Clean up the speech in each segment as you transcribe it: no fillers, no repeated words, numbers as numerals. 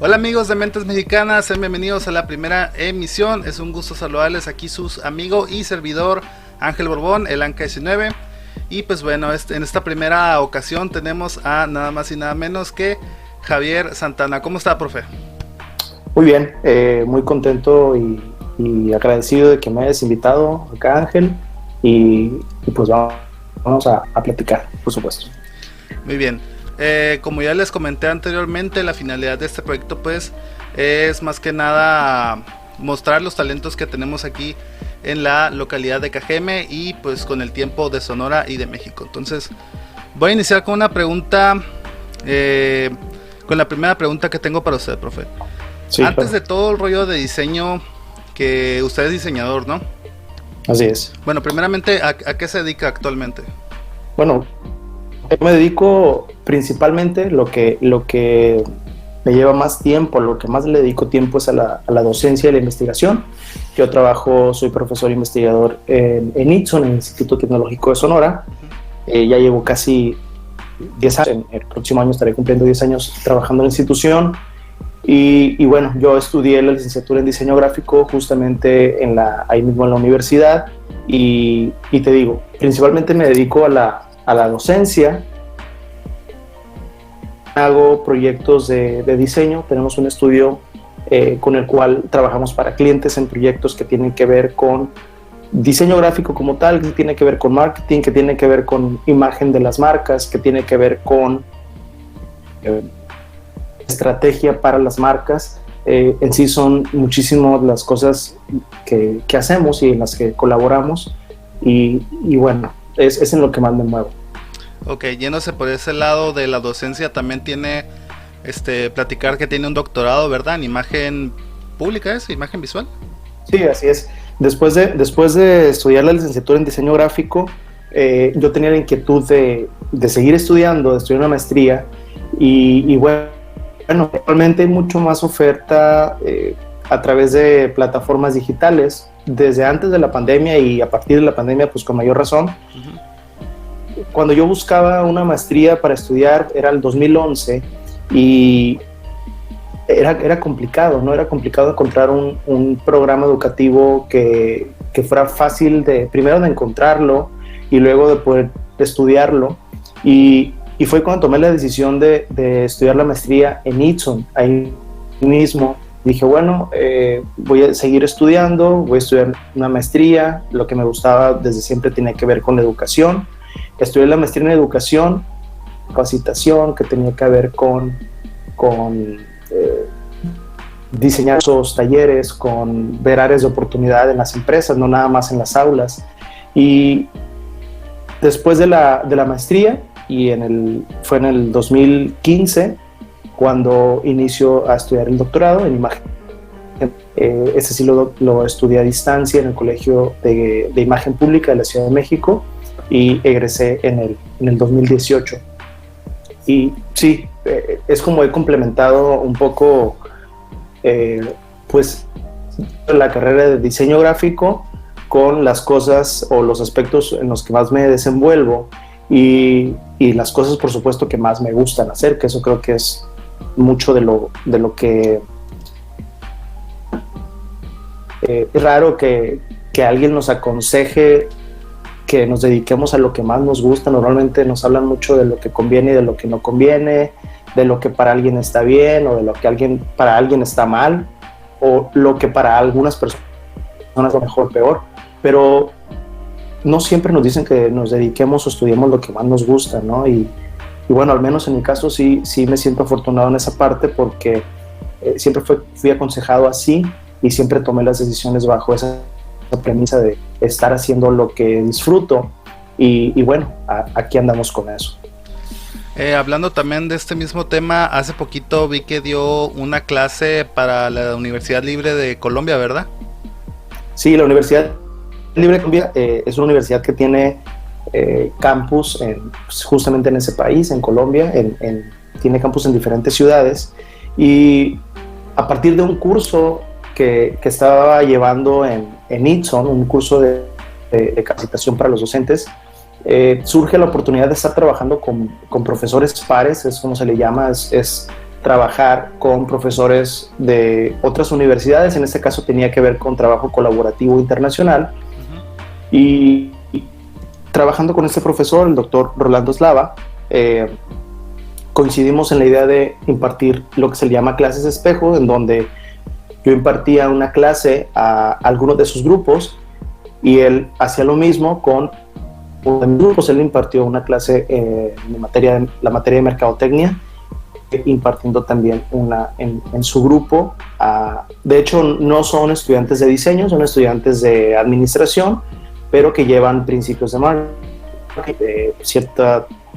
Hola amigos de Mentes Mexicanas, sean bienvenidos a la primera emisión. Es un gusto saludarles, aquí sus amigo y servidor Ángel Borbón, el Anca 19. Y pues bueno, en esta primera ocasión tenemos a nada más y nada menos que Javier Santana. ¿Cómo está, profe? Muy bien, muy contento y agradecido de que me hayas invitado acá, Ángel, y pues vamos a platicar, por supuesto. Muy bien. Como ya les comenté anteriormente, la finalidad de este proyecto pues es más que nada mostrar los talentos que tenemos aquí en la localidad de Cajeme y pues con el tiempo de Sonora y de México. Entonces voy a iniciar con una pregunta, con la primera pregunta que tengo para usted, profe. Sí, antes de todo el rollo de diseño, que usted es diseñador, ¿no? Así es. Bueno, primeramente, ¿a qué se dedica actualmente? Bueno, me dedico principalmente lo que me lleva más tiempo, lo que más le dedico tiempo es a la docencia y la investigación. Yo soy profesor investigador en ITSON, en el Instituto Tecnológico de Sonora. Ya llevo casi 10 años, el próximo año estaré cumpliendo 10 años trabajando en la institución. Y bueno, yo estudié la licenciatura en diseño gráfico justamente ahí mismo en la universidad. Y te digo, principalmente me dedico a la docencia. Hago proyectos de diseño. Tenemos un estudio con el cual trabajamos para clientes en proyectos que tienen que ver con diseño gráfico como tal, que tiene que ver con marketing, que tiene que ver con imagen de las marcas, que tiene que ver con estrategia para las marcas. En sí son muchísimas las cosas que hacemos y en las que colaboramos y bueno, es en lo que más me muevo. Ok, yéndose por ese lado de la docencia, también tiene platicar que tiene un doctorado, ¿verdad? En imagen pública, ¿es? ¿Imagen visual? Sí, así es. Después de estudiar la licenciatura en diseño gráfico, yo tenía la inquietud de seguir estudiando, de estudiar una maestría y bueno, actualmente hay mucho más oferta a través de plataformas digitales, desde antes de la pandemia y a partir de la pandemia pues con mayor razón. Uh-huh. Cuando yo buscaba una maestría para estudiar era el 2011 y era complicado, ¿no? Era complicado encontrar un programa educativo que fuera fácil primero de encontrarlo y luego de poder estudiarlo. Y fue cuando tomé la decisión de estudiar la maestría en ITSON, ahí mismo. Dije, bueno, voy a seguir estudiando, voy a estudiar una maestría. Lo que me gustaba desde siempre tenía que ver con la educación. Estudié la maestría en educación, capacitación, que tenía que ver con diseñar esos talleres, con ver áreas de oportunidad en las empresas, no nada más en las aulas. Y después de la maestría, fue en el 2015 cuando inicio a estudiar el doctorado en imagen. Ese sí lo estudié a distancia en el Colegio de Imagen Pública de la Ciudad de México y egresé en el 2018. Y sí, es como he complementado un poco pues la carrera de diseño gráfico con las cosas o los aspectos en los que más me desenvuelvo y las cosas por supuesto que más me gustan hacer, que eso creo que es mucho de lo que es raro que alguien nos aconseje que nos dediquemos a lo que más nos gusta. Normalmente nos hablan mucho de lo que conviene y de lo que no conviene, de lo que para alguien está bien o de lo que para alguien está mal, o lo que para algunas personas es mejor o peor, pero no siempre nos dicen que nos dediquemos o estudiemos lo que más nos gusta, ¿no? Y bueno, al menos en mi caso sí me siento afortunado en esa parte porque siempre fui aconsejado así y siempre tomé las decisiones bajo esa premisa de estar haciendo lo que disfruto y bueno, aquí andamos con eso. Hablando también de este mismo tema, hace poquito vi que dio una clase para la Universidad Libre de Colombia, ¿verdad? Sí, la Universidad Libre de Colombia es una universidad que tiene campus justamente en ese país, en Colombia, tiene campus en diferentes ciudades y a partir de un curso que estaba llevando en ITSON, un curso de capacitación para los docentes, surge la oportunidad de estar trabajando con profesores pares, es como se le llama, es trabajar con profesores de otras universidades. En este caso tenía que ver con trabajo colaborativo internacional. Y trabajando con este profesor, el doctor Rolando Slava, coincidimos en la idea de impartir lo que se le llama clases espejo, en donde yo impartía una clase a algunos de sus grupos y él hacía lo mismo con uno de mis grupos. Él impartió una clase en la materia de mercadotecnia, impartiendo también una en su grupo. De hecho, no son estudiantes de diseño, son estudiantes de administración, pero que llevan principios de marketing,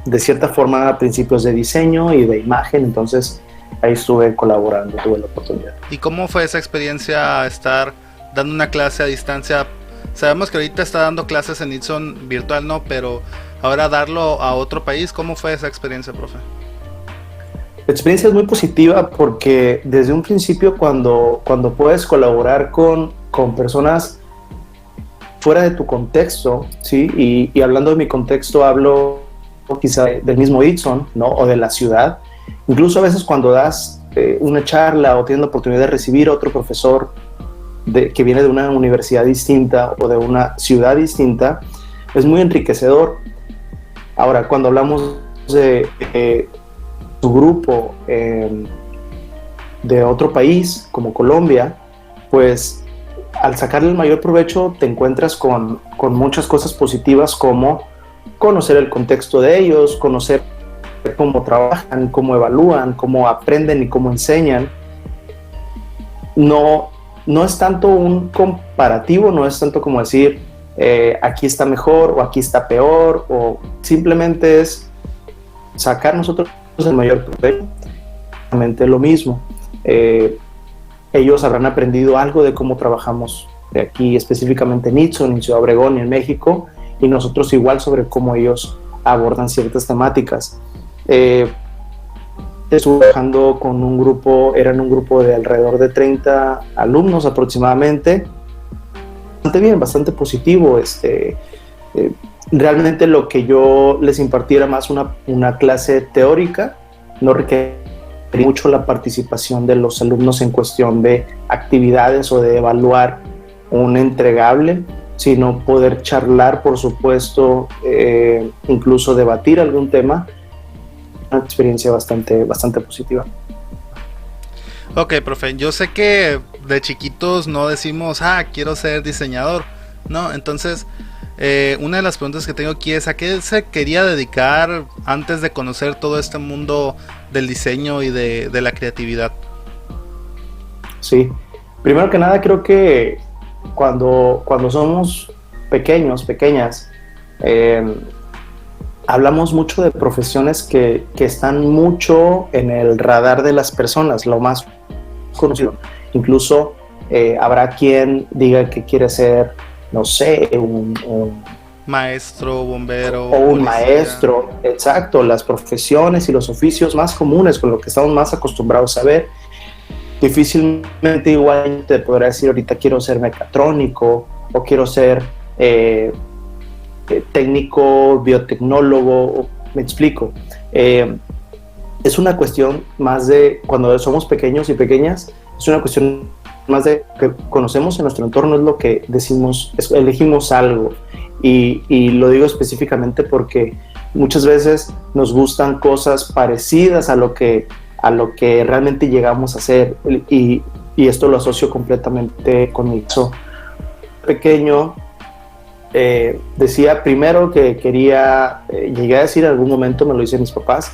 de cierta forma principios de diseño y de imagen. Entonces ahí estuve colaborando, tuve la oportunidad. ¿Y cómo fue esa experiencia estar dando una clase a distancia? Sabemos que ahorita está dando clases en Itson virtual, ¿no? Pero ahora darlo a otro país, ¿cómo fue esa experiencia, profe? La experiencia es muy positiva porque desde un principio cuando puedes colaborar con personas fuera de tu contexto, ¿sí? Y hablando de mi contexto, hablo quizá del mismo Itson, ¿no? O de la ciudad. Incluso a veces cuando das una charla o tienes la oportunidad de recibir a otro profesor que viene de una universidad distinta o de una ciudad distinta, es muy enriquecedor. Ahora, cuando hablamos de tu grupo de otro país, como Colombia, pues al sacarle el mayor provecho te encuentras con muchas cosas positivas, como conocer el contexto de ellos, conocer cómo trabajan, cómo evalúan, cómo aprenden y cómo enseñan. No es tanto un comparativo, no es tanto como decir aquí está mejor o aquí está peor, o simplemente es sacar nosotros el mayor provecho. Realmente lo mismo. Ellos habrán aprendido algo de cómo trabajamos de aquí, específicamente en Itson, en Ciudad Obregón y en México, y nosotros igual sobre cómo ellos abordan ciertas temáticas. Estuve trabajando con un grupo, eran un grupo de alrededor de 30 alumnos aproximadamente. Bastante bien, bastante positivo. Realmente lo que yo les impartí era más una clase teórica, no requería mucho la participación de los alumnos en cuestión de actividades o de evaluar un entregable, sino poder charlar, por supuesto, incluso debatir algún tema. Una experiencia bastante positiva. Ok, profe, yo sé que de chiquitos no decimos, quiero ser diseñador, ¿no? Entonces, una de las preguntas que tengo aquí es, ¿a qué se quería dedicar antes de conocer todo este mundo del diseño y de la creatividad? Sí, primero que nada creo que cuando somos pequeñas, hablamos mucho de profesiones que están mucho en el radar de las personas, lo más conocido. Incluso habrá quien diga que quiere ser, no sé, un maestro, bombero, o un maestro, exacto, las profesiones y los oficios más comunes con lo que estamos más acostumbrados a ver. Difícilmente igual te podrá decir ahorita quiero ser mecatrónico o quiero ser técnico, biotecnólogo, me explico. Es una cuestión más de, cuando somos pequeños y pequeñas, es una cuestión más de que conocemos en nuestro entorno, es lo que decimos, elegimos algo. Y lo digo específicamente porque muchas veces nos gustan cosas parecidas a lo que realmente llegamos a hacer, y esto lo asocio completamente con mi caso. Pequeño, decía primero que quería, llegué a decir en algún momento, me lo dicen mis papás,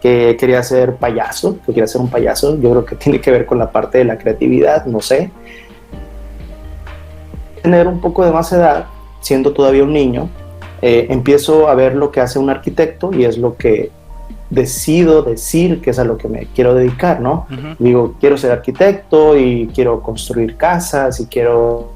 que quería ser payaso, que quería ser un payaso. Yo creo que tiene que ver con la parte de la creatividad, no sé. Tener un poco de más edad, siendo todavía un niño, empiezo a ver lo que hace un arquitecto y es lo que decido decir que es a lo que me quiero dedicar, ¿no? Uh-huh. Digo, quiero ser arquitecto y quiero construir casas y quiero...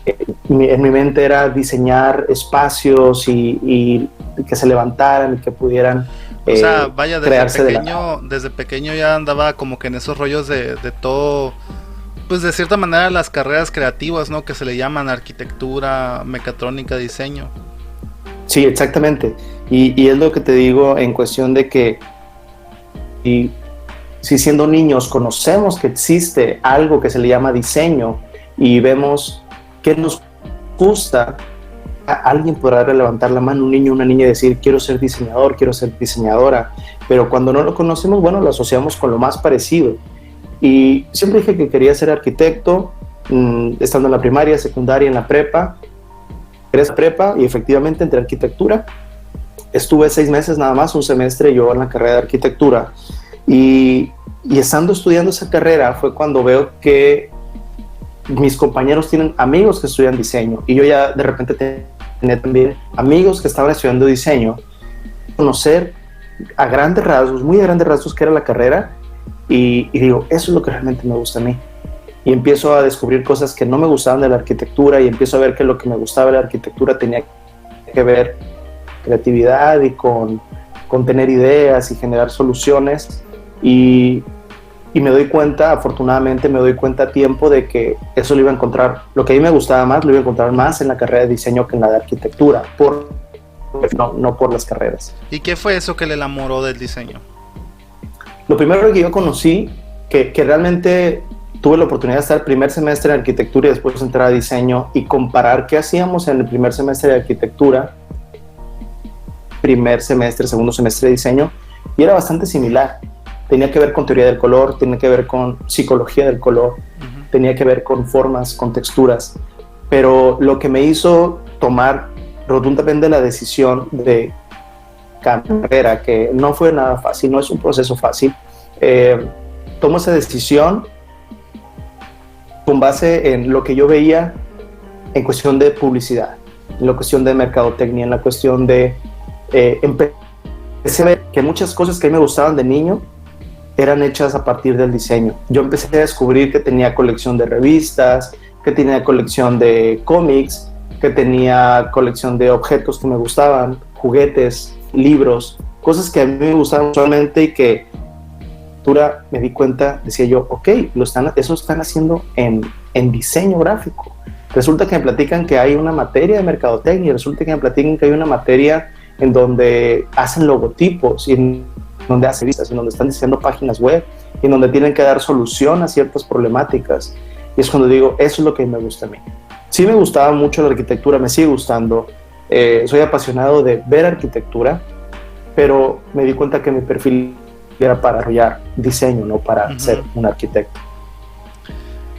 en mi mente era diseñar espacios y que se levantaran y que pudieran o sea, vaya, desde pequeño ya andaba como que en esos rollos de todo, pues de cierta manera las carreras creativas, ¿no? Que se le llaman arquitectura, mecatrónica, diseño. Sí, exactamente. Y es lo que te digo en cuestión de que y si siendo niños conocemos que existe algo que se le llama diseño y vemos que nos gusta, alguien podrá levantar la mano, un niño, una niña, y decir quiero ser diseñador, quiero ser diseñadora, pero cuando no lo conocemos, bueno, lo asociamos con lo más parecido. Y siempre dije que quería ser arquitecto, estando en la primaria, secundaria, en la prepa, y efectivamente entré a arquitectura. Estuve 6 meses nada más, un semestre yo en la carrera de arquitectura, y estando estudiando esa carrera fue cuando veo que mis compañeros tienen amigos que estudian diseño, y yo ya de repente tenía también amigos que estaban estudiando diseño, conocer a grandes rasgos, muy a grandes rasgos, qué era la carrera, y digo, eso es lo que realmente me gusta a mí. Y empiezo a descubrir cosas que no me gustaban de la arquitectura, y empiezo a ver que lo que me gustaba de la arquitectura tenía que ver con creatividad y con tener ideas y generar soluciones, y me doy cuenta, afortunadamente me doy cuenta a tiempo de que eso lo iba a encontrar, lo que a mí me gustaba más, lo iba a encontrar más en la carrera de diseño que en la de arquitectura, no por las carreras. ¿Y qué fue eso que le enamoró del diseño? Lo primero que yo conocí, que realmente tuve la oportunidad de estar el primer semestre de arquitectura y después entrar a diseño y comparar qué hacíamos en el primer semestre de arquitectura, primer semestre, segundo semestre de diseño, y era bastante similar. Tenía que ver con teoría del color, tenía que ver con psicología del color, tenía que ver con formas, con texturas, pero lo que me hizo tomar rotundamente la decisión de carrera, que no fue nada fácil, no es un proceso fácil, tomo esa decisión con base en lo que yo veía en cuestión de publicidad, en la cuestión de mercadotecnia, en la cuestión de empecé a ver que muchas cosas que a mí me gustaban de niño eran hechas a partir del diseño. Yo empecé a descubrir que tenía colección de revistas, que tenía colección de cómics, que tenía colección de objetos que me gustaban, juguetes, libros, cosas que a mí me gustaban usualmente y que me di cuenta, decía yo, ok, eso están haciendo en diseño gráfico. Resulta que me platican que hay una materia de mercadotecnia, resulta que me platican que hay una materia en donde hacen logotipos y en donde hacen revistas, en donde están diseñando páginas web y en donde tienen que dar solución a ciertas problemáticas. Y es cuando digo, eso es lo que me gusta a mí. Sí me gustaba mucho la arquitectura, me sigue gustando, soy apasionado de ver arquitectura, pero me di cuenta que mi perfil era para desarrollar diseño, no para ser un arquitecto.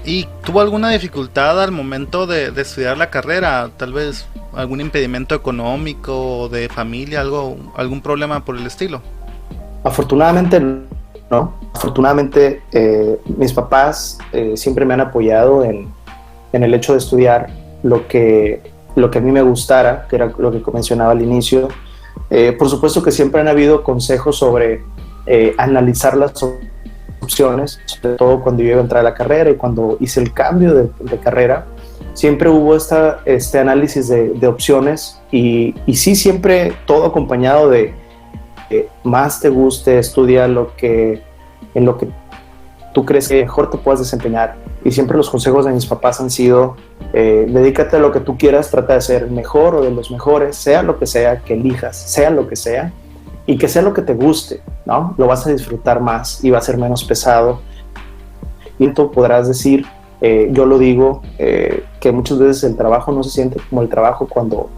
¿Y tuvo alguna dificultad al momento de estudiar la carrera? Tal vez algún impedimento económico, de familia, algún problema por el estilo. Afortunadamente no. Afortunadamente mis papás siempre me han apoyado en el hecho de estudiar lo que a mí me gustara, que era lo que mencionaba al inicio. Por supuesto que siempre han habido consejos sobre analizar las opciones, sobre todo cuando yo iba a entrar a la carrera y cuando hice el cambio de carrera. Siempre hubo este análisis de opciones y sí, siempre todo acompañado de más te guste, estudia en lo que tú crees que mejor te puedas desempeñar. Y siempre los consejos de mis papás han sido dedícate a lo que tú quieras, trata de ser mejor o de los mejores, sea lo que sea que elijas, sea lo que sea, y que sea lo que te guste, ¿no? Lo vas a disfrutar más y va a ser menos pesado. Y tú podrás decir, yo lo digo, que muchas veces el trabajo no se siente como el trabajo cuando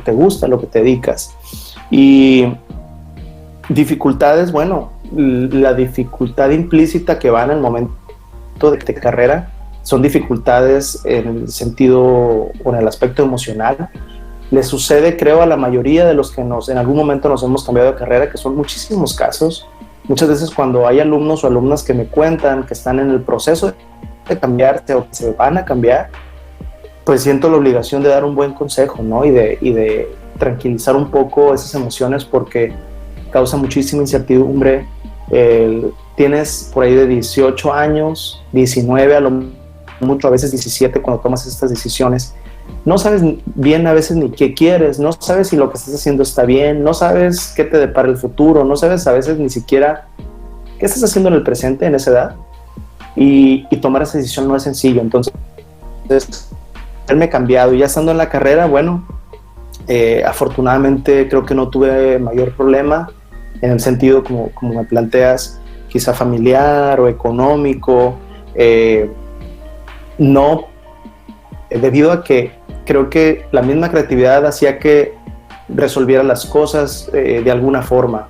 te gusta lo que te dedicas. Y dificultades, bueno, la dificultad implícita que va en el momento de carrera son dificultades en el sentido o en el aspecto emocional. Le sucede, creo, a la mayoría de los que en algún momento nos hemos cambiado de carrera, que son muchísimos casos. Muchas veces cuando hay alumnos o alumnas que me cuentan que están en el proceso de cambiarse o que se van a cambiar, pues siento la obligación de dar un buen consejo, ¿no? Y de tranquilizar un poco esas emociones, porque causa muchísima incertidumbre. Tienes por ahí de 18 años, 19 a lo mucho, a veces 17 cuando tomas estas decisiones. No sabes bien a veces ni qué quieres, no sabes si lo que estás haciendo está bien, no sabes qué te depara el futuro, no sabes a veces ni siquiera qué estás haciendo en el presente en esa edad, y tomar esa decisión no es sencillo. Entonces, haberme cambiado y ya estando en la carrera, bueno, afortunadamente creo que no tuve mayor problema en el sentido como me planteas, quizá familiar o económico, no, debido a que creo que la misma creatividad hacía que resolviera las cosas de alguna forma.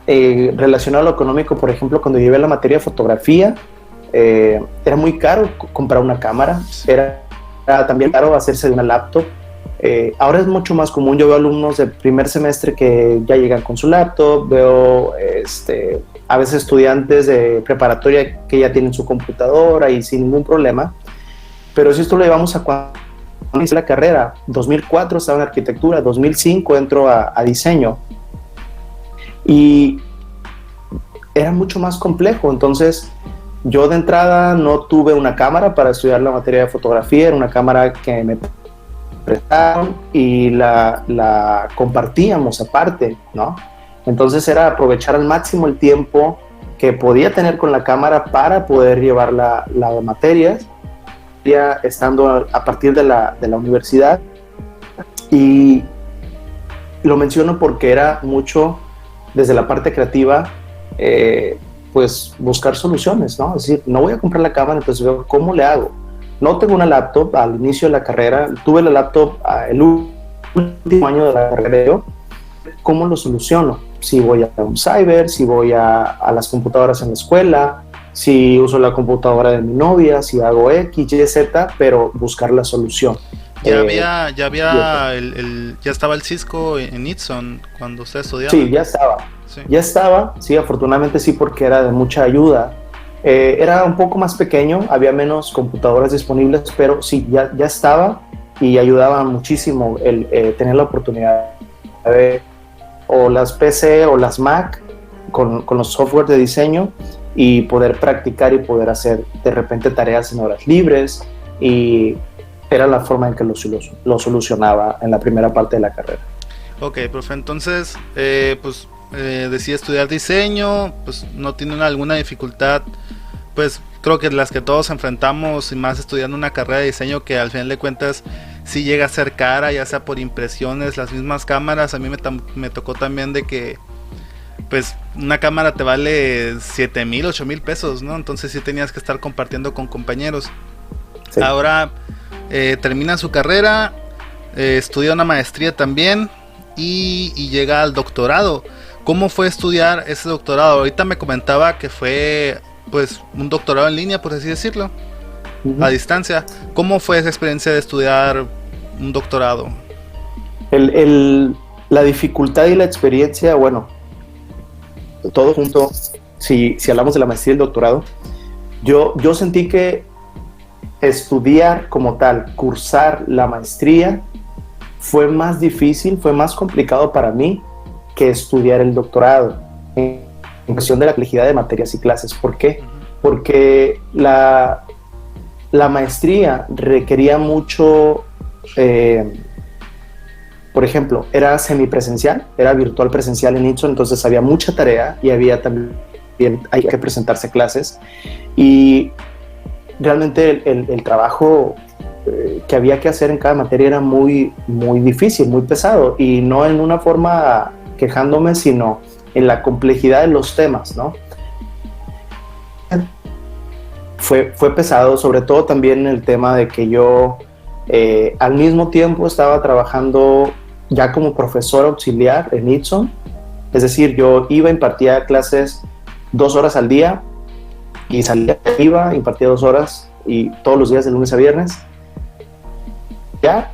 Relacionado a lo económico, por ejemplo, cuando llevé la materia de fotografía, era muy caro comprar una cámara, era también caro hacerse de una laptop. Ahora es mucho más común, yo veo alumnos de primer semestre que ya llegan con su laptop, veo a veces estudiantes de preparatoria que ya tienen su computadora y sin ningún problema, pero si esto lo llevamos a cuando hice la carrera, 2004 estaba en arquitectura, 2005 entro a diseño y era mucho más complejo. Entonces yo de entrada no tuve una cámara para estudiar la materia de fotografía, era una cámara que me prestaron y la compartíamos aparte, ¿no? Entonces era aprovechar al máximo el tiempo que podía tener con la cámara para poder llevar la materia, ya estando a partir de la universidad. Y lo menciono porque era mucho desde la parte creativa, pues buscar soluciones, ¿no? Es decir, no voy a comprar la cámara, entonces veo cómo le hago. No tengo una laptop al inicio de la carrera, tuve la laptop el último año de la carrera. ¿Cómo lo soluciono? Si voy a un cyber, si voy a las computadoras en la escuela, si uso la computadora de mi novia, si hago X, Y, Z, pero buscar la solución. Ya estaba el Cisco en Itson cuando usted estudiaba. Sí, ya estaba, sí, afortunadamente sí, porque era de mucha ayuda. Era un poco más pequeño, había menos computadoras disponibles, pero sí, ya estaba y ayudaba muchísimo el tener la oportunidad de o las PC o las Mac con los software de diseño y poder practicar y poder hacer de repente tareas en horas libres, y era la forma en que lo solucionaba en la primera parte de la carrera. Ok, profe, entonces decide estudiar diseño, pues no tiene alguna dificultad, pues creo que las que todos enfrentamos, y más estudiando una carrera de diseño que al final de cuentas sí llega a ser cara, ya sea por impresiones, las mismas cámaras. A mí me tocó también de que pues una cámara te vale 7,000, 8,000 pesos, ¿no? Entonces sí tenías que estar compartiendo con compañeros. Sí. Ahora termina su carrera, estudia una maestría también y llega al doctorado. ¿Cómo fue estudiar ese doctorado? Ahorita me comentaba que fue pues un doctorado en línea, por así decirlo, a distancia. ¿Cómo fue esa experiencia de estudiar un doctorado? La dificultad y la experiencia, bueno, todo junto, si hablamos de la maestría y el doctorado, yo sentí que estudiar como tal, cursar la maestría, fue más difícil, fue más complicado para mí que estudiar el doctorado, en cuestión de la complejidad de materias y clases. ¿Por qué? Porque la maestría requería mucho, por ejemplo, era semipresencial, era virtual presencial en Itson, entonces había mucha tarea y había también hay que presentarse clases, y realmente el trabajo que había que hacer en cada materia era muy, muy difícil, muy pesado, y no en una forma quejándome, sino en la complejidad de los temas, ¿no? Fue pesado, sobre todo también el tema de que yo al mismo tiempo estaba trabajando ya como profesor auxiliar en Itson, es decir, yo impartía clases 2 horas al día y impartía 2 horas y todos los días de lunes a viernes. Ya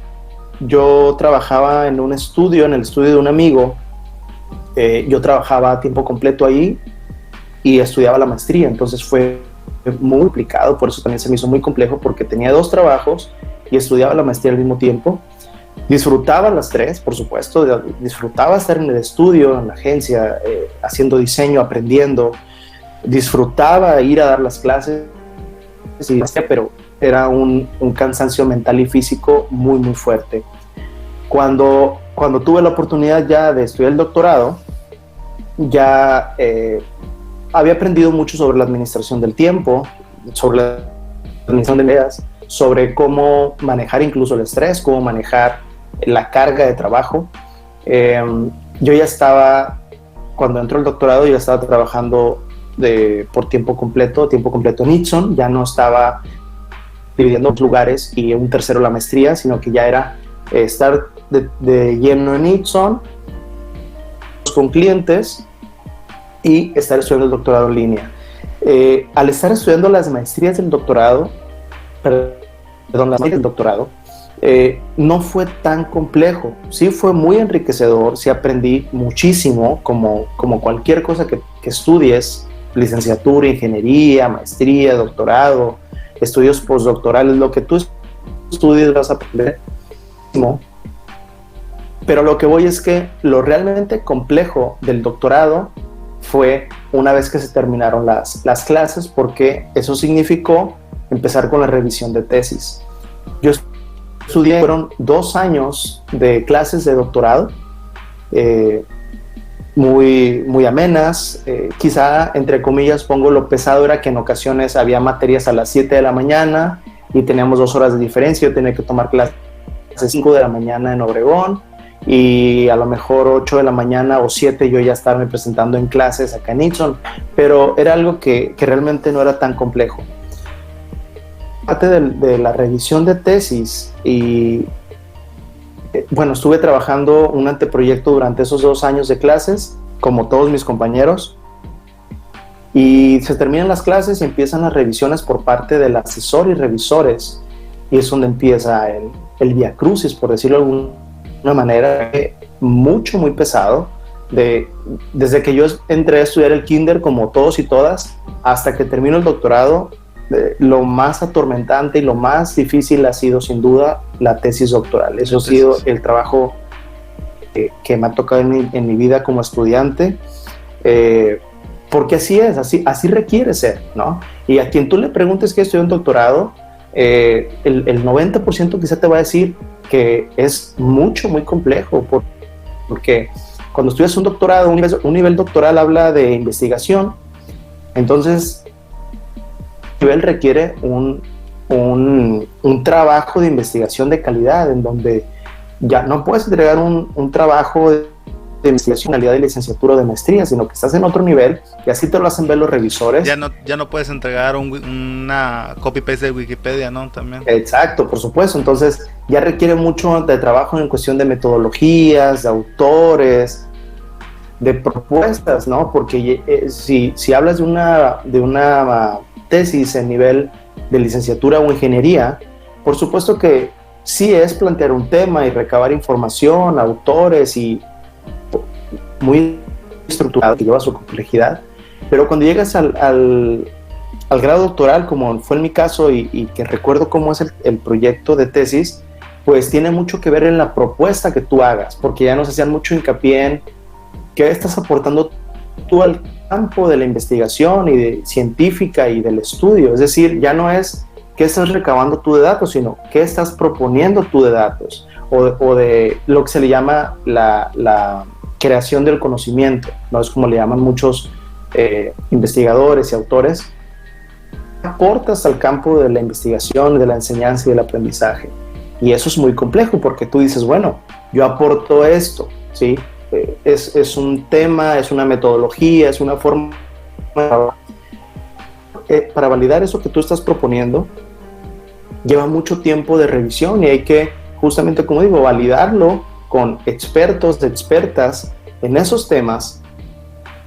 yo trabajaba en un estudio, en el estudio de un amigo. Yo trabajaba a tiempo completo ahí y estudiaba la maestría, entonces fue muy complicado, por eso también se me hizo muy complejo, porque tenía 2 trabajos y estudiaba la maestría al mismo tiempo. Disfrutaba las 3, por supuesto, disfrutaba estar en el estudio, en la agencia, haciendo diseño, aprendiendo, disfrutaba ir a dar las clases, pero era un cansancio mental y físico muy, muy fuerte. Cuando tuve la oportunidad ya de estudiar el doctorado, ya había aprendido mucho sobre la administración del tiempo, sobre la administración de ideas, sobre cómo manejar incluso el estrés, cómo manejar la carga de trabajo. Yo ya estaba, cuando entró el doctorado, yo estaba trabajando por tiempo completo en Itson. Ya no estaba dividiendo lugares y un tercero la maestría, sino que ya era estar de lleno en Itson con clientes y estar estudiando el doctorado en línea. Al estar estudiando las maestrías del doctorado, no fue tan complejo. Sí fue muy enriquecedor, sí aprendí muchísimo, como cualquier cosa que estudies, licenciatura, ingeniería, maestría, doctorado, estudios postdoctorales, lo que tú estudies vas a aprender. Pero lo que voy es que lo realmente complejo del doctorado fue una vez que se terminaron las clases, porque eso significó empezar con la revisión de tesis. Yo estudié, fueron 2 años de clases de doctorado, muy amenas. Quizá, entre comillas, pongo lo pesado era que en ocasiones había materias a las 7 de la mañana y teníamos 2 horas de diferencia. Yo tenía que tomar clases a las 5 de la mañana en Obregón, y a lo mejor 8 de la mañana o 7 yo ya estarme presentando en clases acá en Itson, pero era algo que realmente no era tan complejo. Parte de la revisión de tesis, y bueno, estuve trabajando un anteproyecto durante esos 2 años de clases, como todos mis compañeros, y se terminan las clases y empiezan las revisiones por parte del asesor y revisores, y es donde empieza el viacrucis, por decirlo de alguna manera, muy pesado, desde que yo entré a estudiar el kinder como todos y todas, hasta que termino el doctorado. Lo más atormentante y lo más difícil ha sido sin duda la tesis doctoral. Eso ha sido el trabajo que me ha tocado en mi vida como estudiante, porque así es, así requiere ser, ¿no? Y a quien tú le preguntes qué estudió un doctorado, el 90% quizá te va a decir que es muy complejo, porque cuando estudias un doctorado, un nivel doctoral habla de investigación. Entonces nivel requiere un trabajo de investigación de calidad, en donde ya no puedes entregar un trabajo de investigación de calidad de licenciatura o de maestría, sino que estás en otro nivel, y así te lo hacen ver los revisores. Ya no puedes entregar una copy-paste de Wikipedia, ¿no? También. Exacto, por supuesto. Entonces ya requiere mucho de trabajo en cuestión de metodologías, de autores, de propuestas, ¿no? Porque si hablas de una tesis en nivel de licenciatura o ingeniería, por supuesto que sí es plantear un tema y recabar información, autores, y muy estructurado, que lleva su complejidad, pero cuando llegas al grado doctoral, como fue en mi caso, y que recuerdo cómo es el proyecto de tesis, pues tiene mucho que ver en la propuesta que tú hagas, porque ya nos hacían mucho hincapié en qué estás aportando tú al campo de la investigación y de científica y del estudio. Es decir, ya no es qué estás recabando tú de datos, sino qué estás proponiendo tú de datos, o de lo que se le llama la creación del conocimiento, ¿no? Es como le llaman muchos investigadores y autores. Aportas al campo de la investigación, de la enseñanza y del aprendizaje, y eso es muy complejo, porque tú dices, bueno, yo aporto esto, ¿sí? Es un tema, es una metodología, es una forma para validar eso que tú estás proponiendo. Lleva mucho tiempo de revisión, y hay que, justamente como digo, validarlo con expertos, de expertas en esos temas.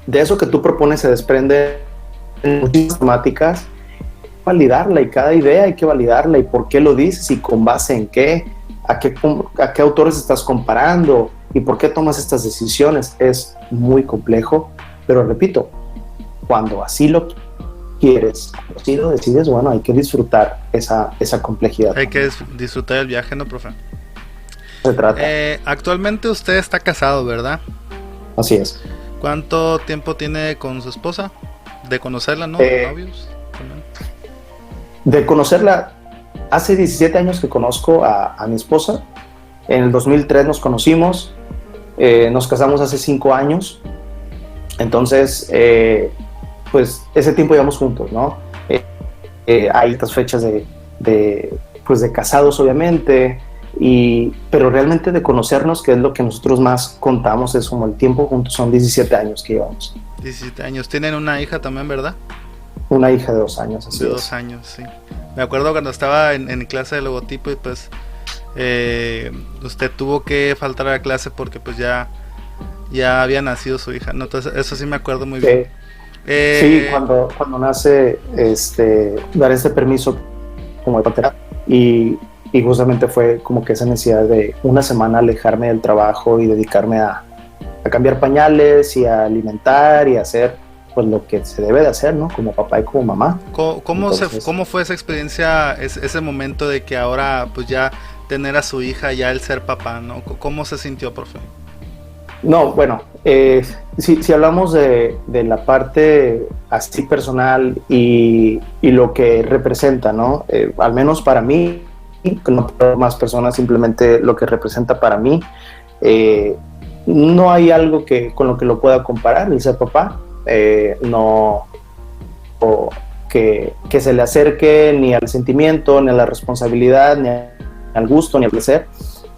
De eso que tú propones se desprende muchas temáticas. Validarla, y cada idea hay que validarla, y por qué lo dices, y con base en qué, a qué autores estás comparando, y por qué tomas estas decisiones. Es muy complejo, pero repito, cuando así lo quieres, cuando así lo decides, bueno, hay que disfrutar esa complejidad. Hay que disfrutar el viaje, ¿no, profe? Se trata. Actualmente usted está casado, ¿verdad? Así es. ¿Cuánto tiempo tiene con su esposa? De conocerla, ¿no? ¿Novios? También. De conocerla, hace 17 años que conozco a mi esposa. En el 2003 nos conocimos, nos casamos hace 5 años. Entonces, pues ese tiempo llevamos juntos, ¿no? Hay estas fechas de casados, obviamente, pero realmente de conocernos, que es lo que nosotros más contamos, es como el tiempo juntos, son 17 años que llevamos. 17 años. Tienen una hija también, ¿verdad? Una hija de 2 años, así de es. 2 años, sí. Me acuerdo cuando estaba en clase de logotipo y pues usted tuvo que faltar a la clase porque pues ya había nacido su hija, ¿no? Entonces eso sí me acuerdo muy bien. Sí, cuando nace, dar este permiso como de paternidad, y justamente fue como que esa necesidad de una semana alejarme del trabajo y dedicarme a cambiar pañales y a alimentar y a hacer pues lo que se debe de hacer, ¿no? Como papá y como mamá. ¿Cómo fue esa experiencia, ese momento de que ahora pues ya tener a su hija, ya el ser papá, ¿no? ¿Cómo se sintió, profe? No, bueno, si hablamos de la parte así personal y lo que representa, ¿no? Al menos para mí, no para más personas, simplemente lo que representa para mí, no hay algo con lo que lo pueda comparar, el ser papá. No que se le acerque ni al sentimiento, ni a la responsabilidad, ni al gusto, ni al placer,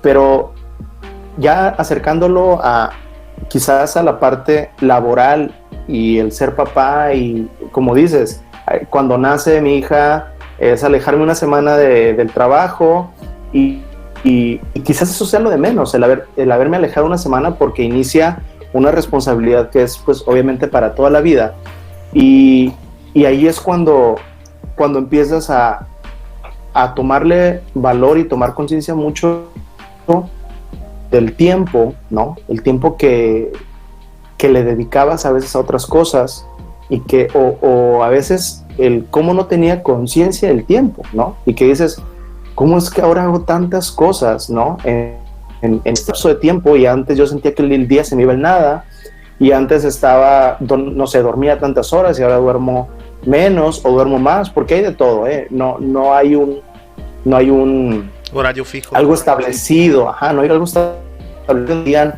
pero ya acercándolo quizás a la parte laboral y el ser papá, y como dices, cuando nace mi hija es alejarme una semana del trabajo y quizás eso sea lo de menos, el haberme alejado una semana, porque inicia una responsabilidad que es pues obviamente para toda la vida, y ahí es cuando empiezas a tomarle valor y tomar conciencia mucho del tiempo, ¿no? El tiempo que le dedicabas a veces a otras cosas, y que o a veces el cómo no tenía conciencia del tiempo, ¿no? Y que dices, ¿cómo es que ahora hago tantas cosas, ¿no? En este lapso de tiempo, y antes yo sentía que el día se me iba en nada, y antes no sé, dormía tantas horas y ahora duermo menos o duermo más, porque hay de todo, no hay un horario fijo, algo establecido, no hay algo establecido,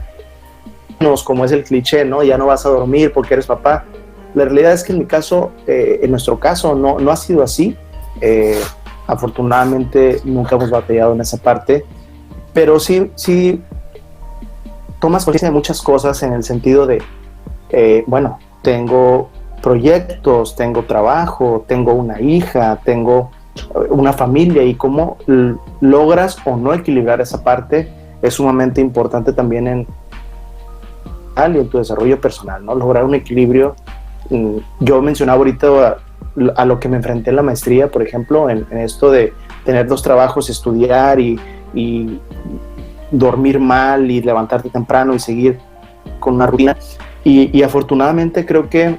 como es el cliché, ¿no? Ya no vas a dormir porque eres papá. La realidad es que en mi caso, en nuestro caso, no ha sido así. Afortunadamente nunca hemos batallado en esa parte, pero sí tomas conciencia de muchas cosas, en el sentido de, bueno, tengo proyectos, tengo trabajo, tengo una hija, tengo una familia, y cómo logras o no equilibrar esa parte es sumamente importante también en tu desarrollo personal, ¿no? Lograr un equilibrio. Yo mencionaba ahorita a lo que me enfrenté en la maestría, por ejemplo, en esto de tener 2 trabajos, estudiar y dormir mal y levantarte temprano y seguir con una rutina, y afortunadamente creo que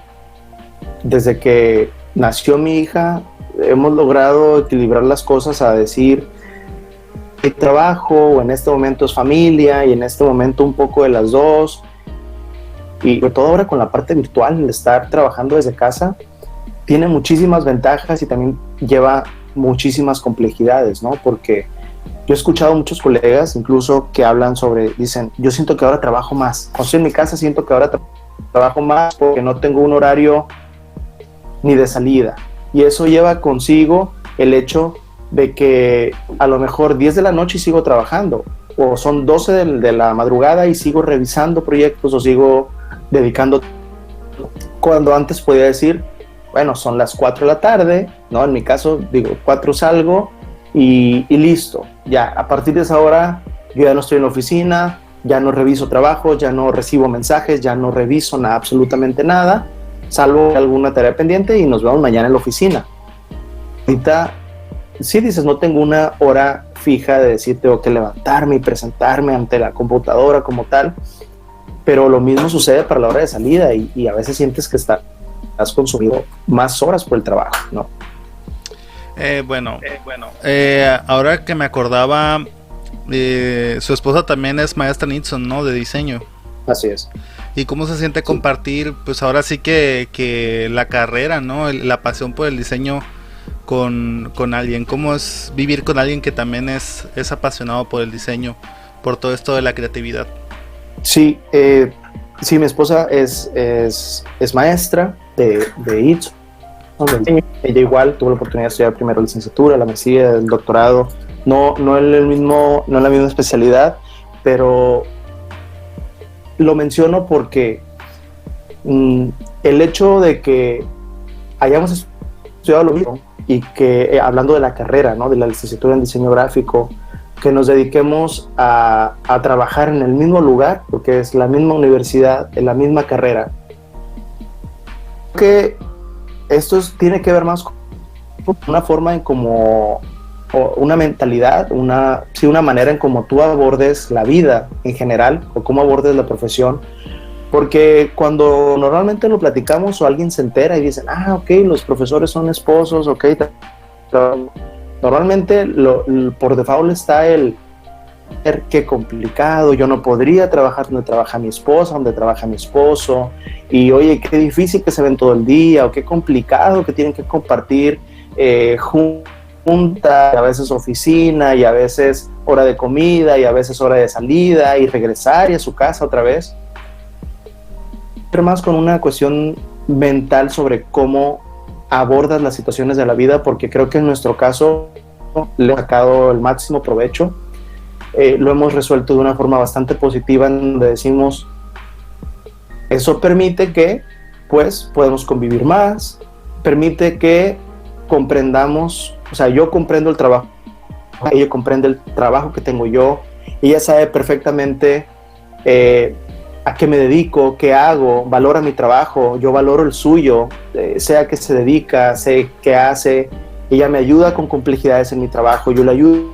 desde que nació mi hija hemos logrado equilibrar las cosas, a decir, hay trabajo, o en este momento es familia, y en este momento un poco de las dos, y sobre todo ahora con la parte virtual, el estar trabajando desde casa tiene muchísimas ventajas y también lleva muchísimas complejidades, ¿no? Porque yo he escuchado muchos colegas incluso que hablan dicen, yo siento que ahora trabajo más, cuando estoy en mi casa siento que ahora trabajo más porque no tengo un horario ni de salida, y eso lleva consigo el hecho de que a lo mejor 10 de la noche y sigo trabajando, o son 12 de la madrugada y sigo revisando proyectos o sigo dedicando, cuando antes podía decir, bueno, son las 4 de la tarde, ¿no? En mi caso, digo, 4 salgo y listo. Ya, a partir de esa hora, yo ya no estoy en la oficina, ya no reviso trabajo, ya no recibo mensajes, ya no reviso absolutamente nada, salvo alguna tarea pendiente, y nos vemos mañana en la oficina. Ahorita, sí dices, no tengo una hora fija de decir, tengo que levantarme y presentarme ante la computadora como tal, pero lo mismo sucede para la hora de salida, y a veces sientes que has consumido más horas por el trabajo, ¿no? Ahora que me acordaba, su esposa también es maestra Nixon, ¿no? De diseño. Así es. ¿Y cómo se siente compartir, pues ahora sí que la carrera, ¿no? La pasión por el diseño con alguien? ¿Cómo es vivir con alguien que también es apasionado por el diseño, por todo esto de la creatividad? Sí, mi esposa es maestra de diseño. Ella igual tuvo la oportunidad de estudiar primero licenciatura, la maestría, el doctorado no en la misma especialidad, pero lo menciono porque el hecho de que hayamos estudiado lo mismo y que, hablando de la carrera, ¿no?, de la licenciatura en diseño gráfico, que nos dediquemos a trabajar en el mismo lugar, porque es la misma universidad, en la misma carrera, que esto tiene que ver más con una forma en cómo, o una mentalidad, una manera en cómo tú abordes la vida en general, o cómo abordes la profesión, porque cuando normalmente lo platicamos o alguien se entera y dicen, ok, los profesores son esposos, ok, normalmente por default está el qué complicado, yo no podría trabajar donde trabaja mi esposa, donde trabaja mi esposo, y oye, qué difícil que se ven todo el día, o qué complicado que tienen que compartir junta, a veces oficina, y a veces hora de comida, y a veces hora de salida, y regresar y a su casa otra vez. Pero más con una cuestión mental sobre cómo abordas las situaciones de la vida, porque creo que en nuestro caso le he sacado el máximo provecho. Lo hemos resuelto de una forma bastante positiva, en donde decimos, eso permite que pues podemos convivir más, permite que comprendamos, o sea, yo comprendo el trabajo, ella comprende el trabajo que tengo yo, ella sabe perfectamente a qué me dedico, qué hago, valora mi trabajo, yo valoro el suyo, sé a qué se dedica, sé qué hace, ella me ayuda con complejidades en mi trabajo, yo le ayudo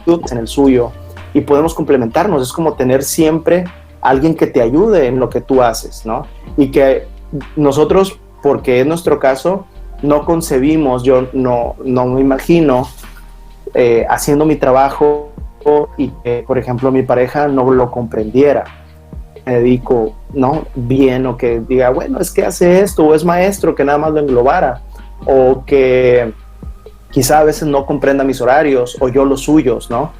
en el suyo, y podemos complementarnos. Es como tener siempre alguien que te ayude en lo que tú haces, ¿no? Y que nosotros, porque es nuestro caso, no concebimos, yo no me imagino haciendo mi trabajo y que, por ejemplo, mi pareja no lo comprendiera. Me dedico, ¿no?, bien, o que diga, bueno, es que hace esto, o es maestro, que nada más lo englobara, o que quizá a veces no comprenda mis horarios, o yo los suyos, ¿no?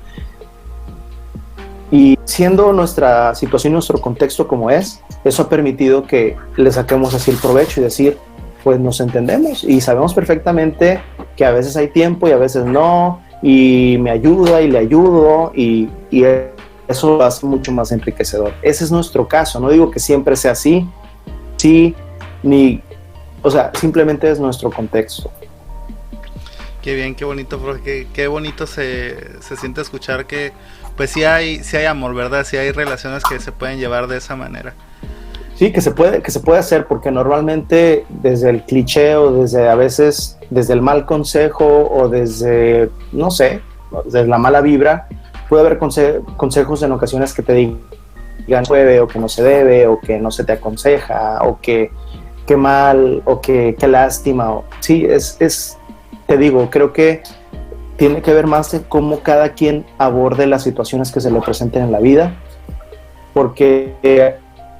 Y siendo nuestra situación, nuestro contexto como es, eso ha permitido que le saquemos así el provecho y decir, pues nos entendemos y sabemos perfectamente que a veces hay tiempo y a veces no, y me ayuda y le ayudo, y eso lo hace mucho más enriquecedor. Ese es nuestro caso. No digo que siempre sea así, o sea, simplemente es nuestro contexto. Qué bien, qué bonito, profe, qué bonito se siente escuchar que pues sí hay amor, ¿verdad? Sí hay relaciones que se pueden llevar de esa manera. Sí, que se puede hacer, porque normalmente desde el cliché, o a veces desde el mal consejo, o desde, no sé, desde la mala vibra, puede haber consejos en ocasiones que te digan puede, o que no se debe, o que no se te aconseja, o que qué mal, o que qué lástima. Sí, te digo, creo que tiene que ver más de cómo cada quien aborde las situaciones que se le presenten en la vida, porque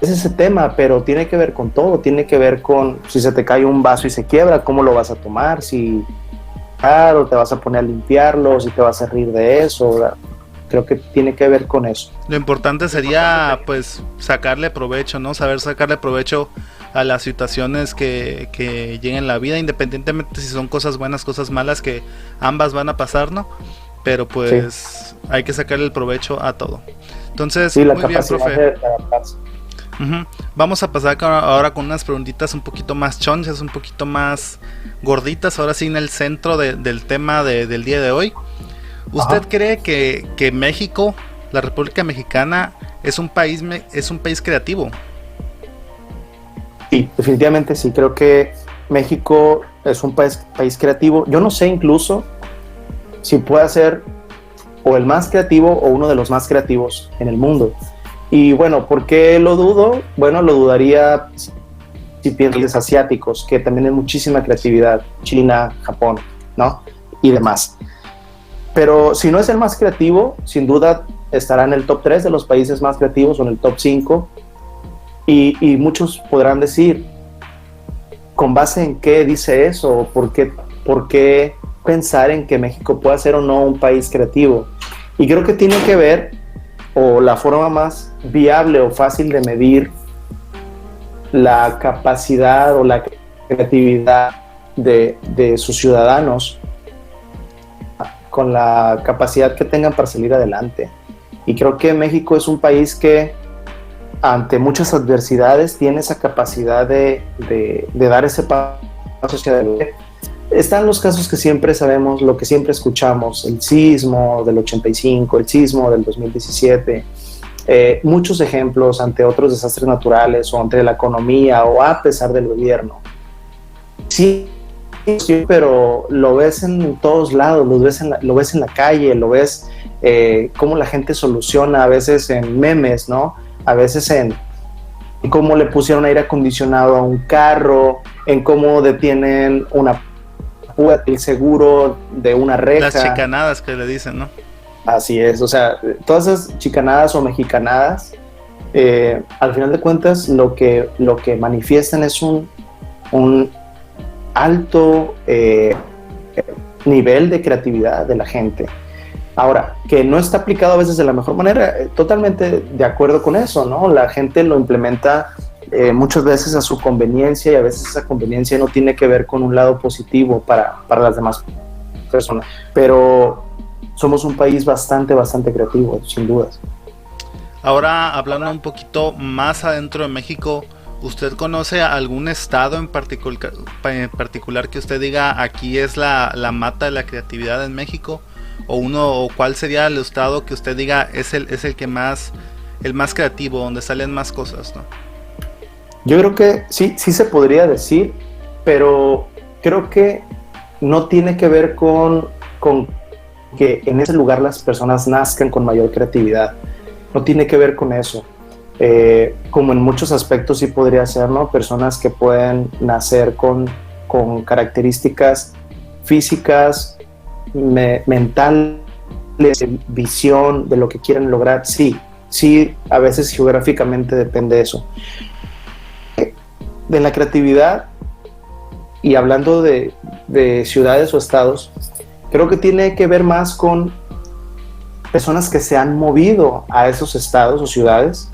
es ese tema, pero tiene que ver con todo, tiene que ver con si se te cae un vaso y se quiebra, cómo lo vas a tomar, si o te vas a poner a limpiarlo, si te vas a reír de eso. Creo que tiene que ver con eso. Lo importante sería pues sacarle provecho, ¿no? Saber sacarle provecho a las situaciones que lleguen en la vida, independientemente si son cosas buenas, cosas malas, que ambas van a pasar, ¿no? Pero pues sí, hay que sacarle el provecho a todo. Entonces, sí, muy bien, profe. Vamos a pasar ahora con unas preguntitas un poquito más chonchas, un poquito más gorditas, ahora sí en el centro del tema del día de hoy. ¿Usted cree que México, la República Mexicana, es un país creativo? Sí, definitivamente sí. Creo que México es un país creativo. Yo no sé incluso si puede ser o el más creativo o uno de los más creativos en el mundo. Y bueno, ¿por qué lo dudo? Bueno, lo dudaría si piensas asiáticos, que también hay muchísima creatividad, China, Japón, ¿no? Y demás. Pero si no es el más creativo, sin duda estará en el top 3 de los países más creativos, o en el top 5. Y muchos podrán decir, ¿con base en qué dice eso? ¿Por qué pensar en que México pueda ser o no un país creativo? Y creo que tiene que ver, o la forma más viable o fácil de medir la capacidad o la creatividad de sus ciudadanos, con la capacidad que tengan para salir adelante. Y creo que México es un país que ante muchas adversidades tiene esa capacidad de dar ese paso hacia adelante. Están los casos que siempre sabemos, lo que siempre escuchamos, el sismo del 85, el sismo del 2017, muchos ejemplos ante otros desastres naturales o ante la economía o a pesar del gobierno. Sí, pero lo ves en todos lados, lo ves en la calle, lo ves cómo la gente soluciona, a veces en memes, ¿no? A veces en cómo le pusieron aire acondicionado a un carro, en cómo detienen el seguro de una reja. Las chicanadas que le dicen, ¿no? Así es, o sea, todas esas chicanadas o mexicanadas, al final de cuentas, lo que manifiestan es un alto nivel de creatividad de la gente. Ahora, que no está aplicado a veces de la mejor manera, totalmente de acuerdo con eso, ¿no? La gente lo implementa muchas veces a su conveniencia y a veces esa conveniencia no tiene que ver con un lado positivo para las demás personas. Pero somos un país bastante creativo, sin dudas. Ahora, hablando un poquito más adentro de México, ¿usted conoce algún estado en particular que usted diga aquí es la mata de la creatividad en México? ¿O cuál sería el estado que usted diga es el que el más creativo, donde salen más cosas, ¿no? Yo creo que sí se podría decir, pero creo que no tiene que ver con que en ese lugar las personas nazcan con mayor creatividad. No tiene que ver con eso. Como en muchos aspectos sí podría ser, ¿no? Personas que pueden nacer con características físicas, mentales, visión de lo que quieren lograr. Sí, a veces geográficamente depende de eso. De la creatividad, y hablando de ciudades o estados, creo que tiene que ver más con personas que se han movido a esos estados o ciudades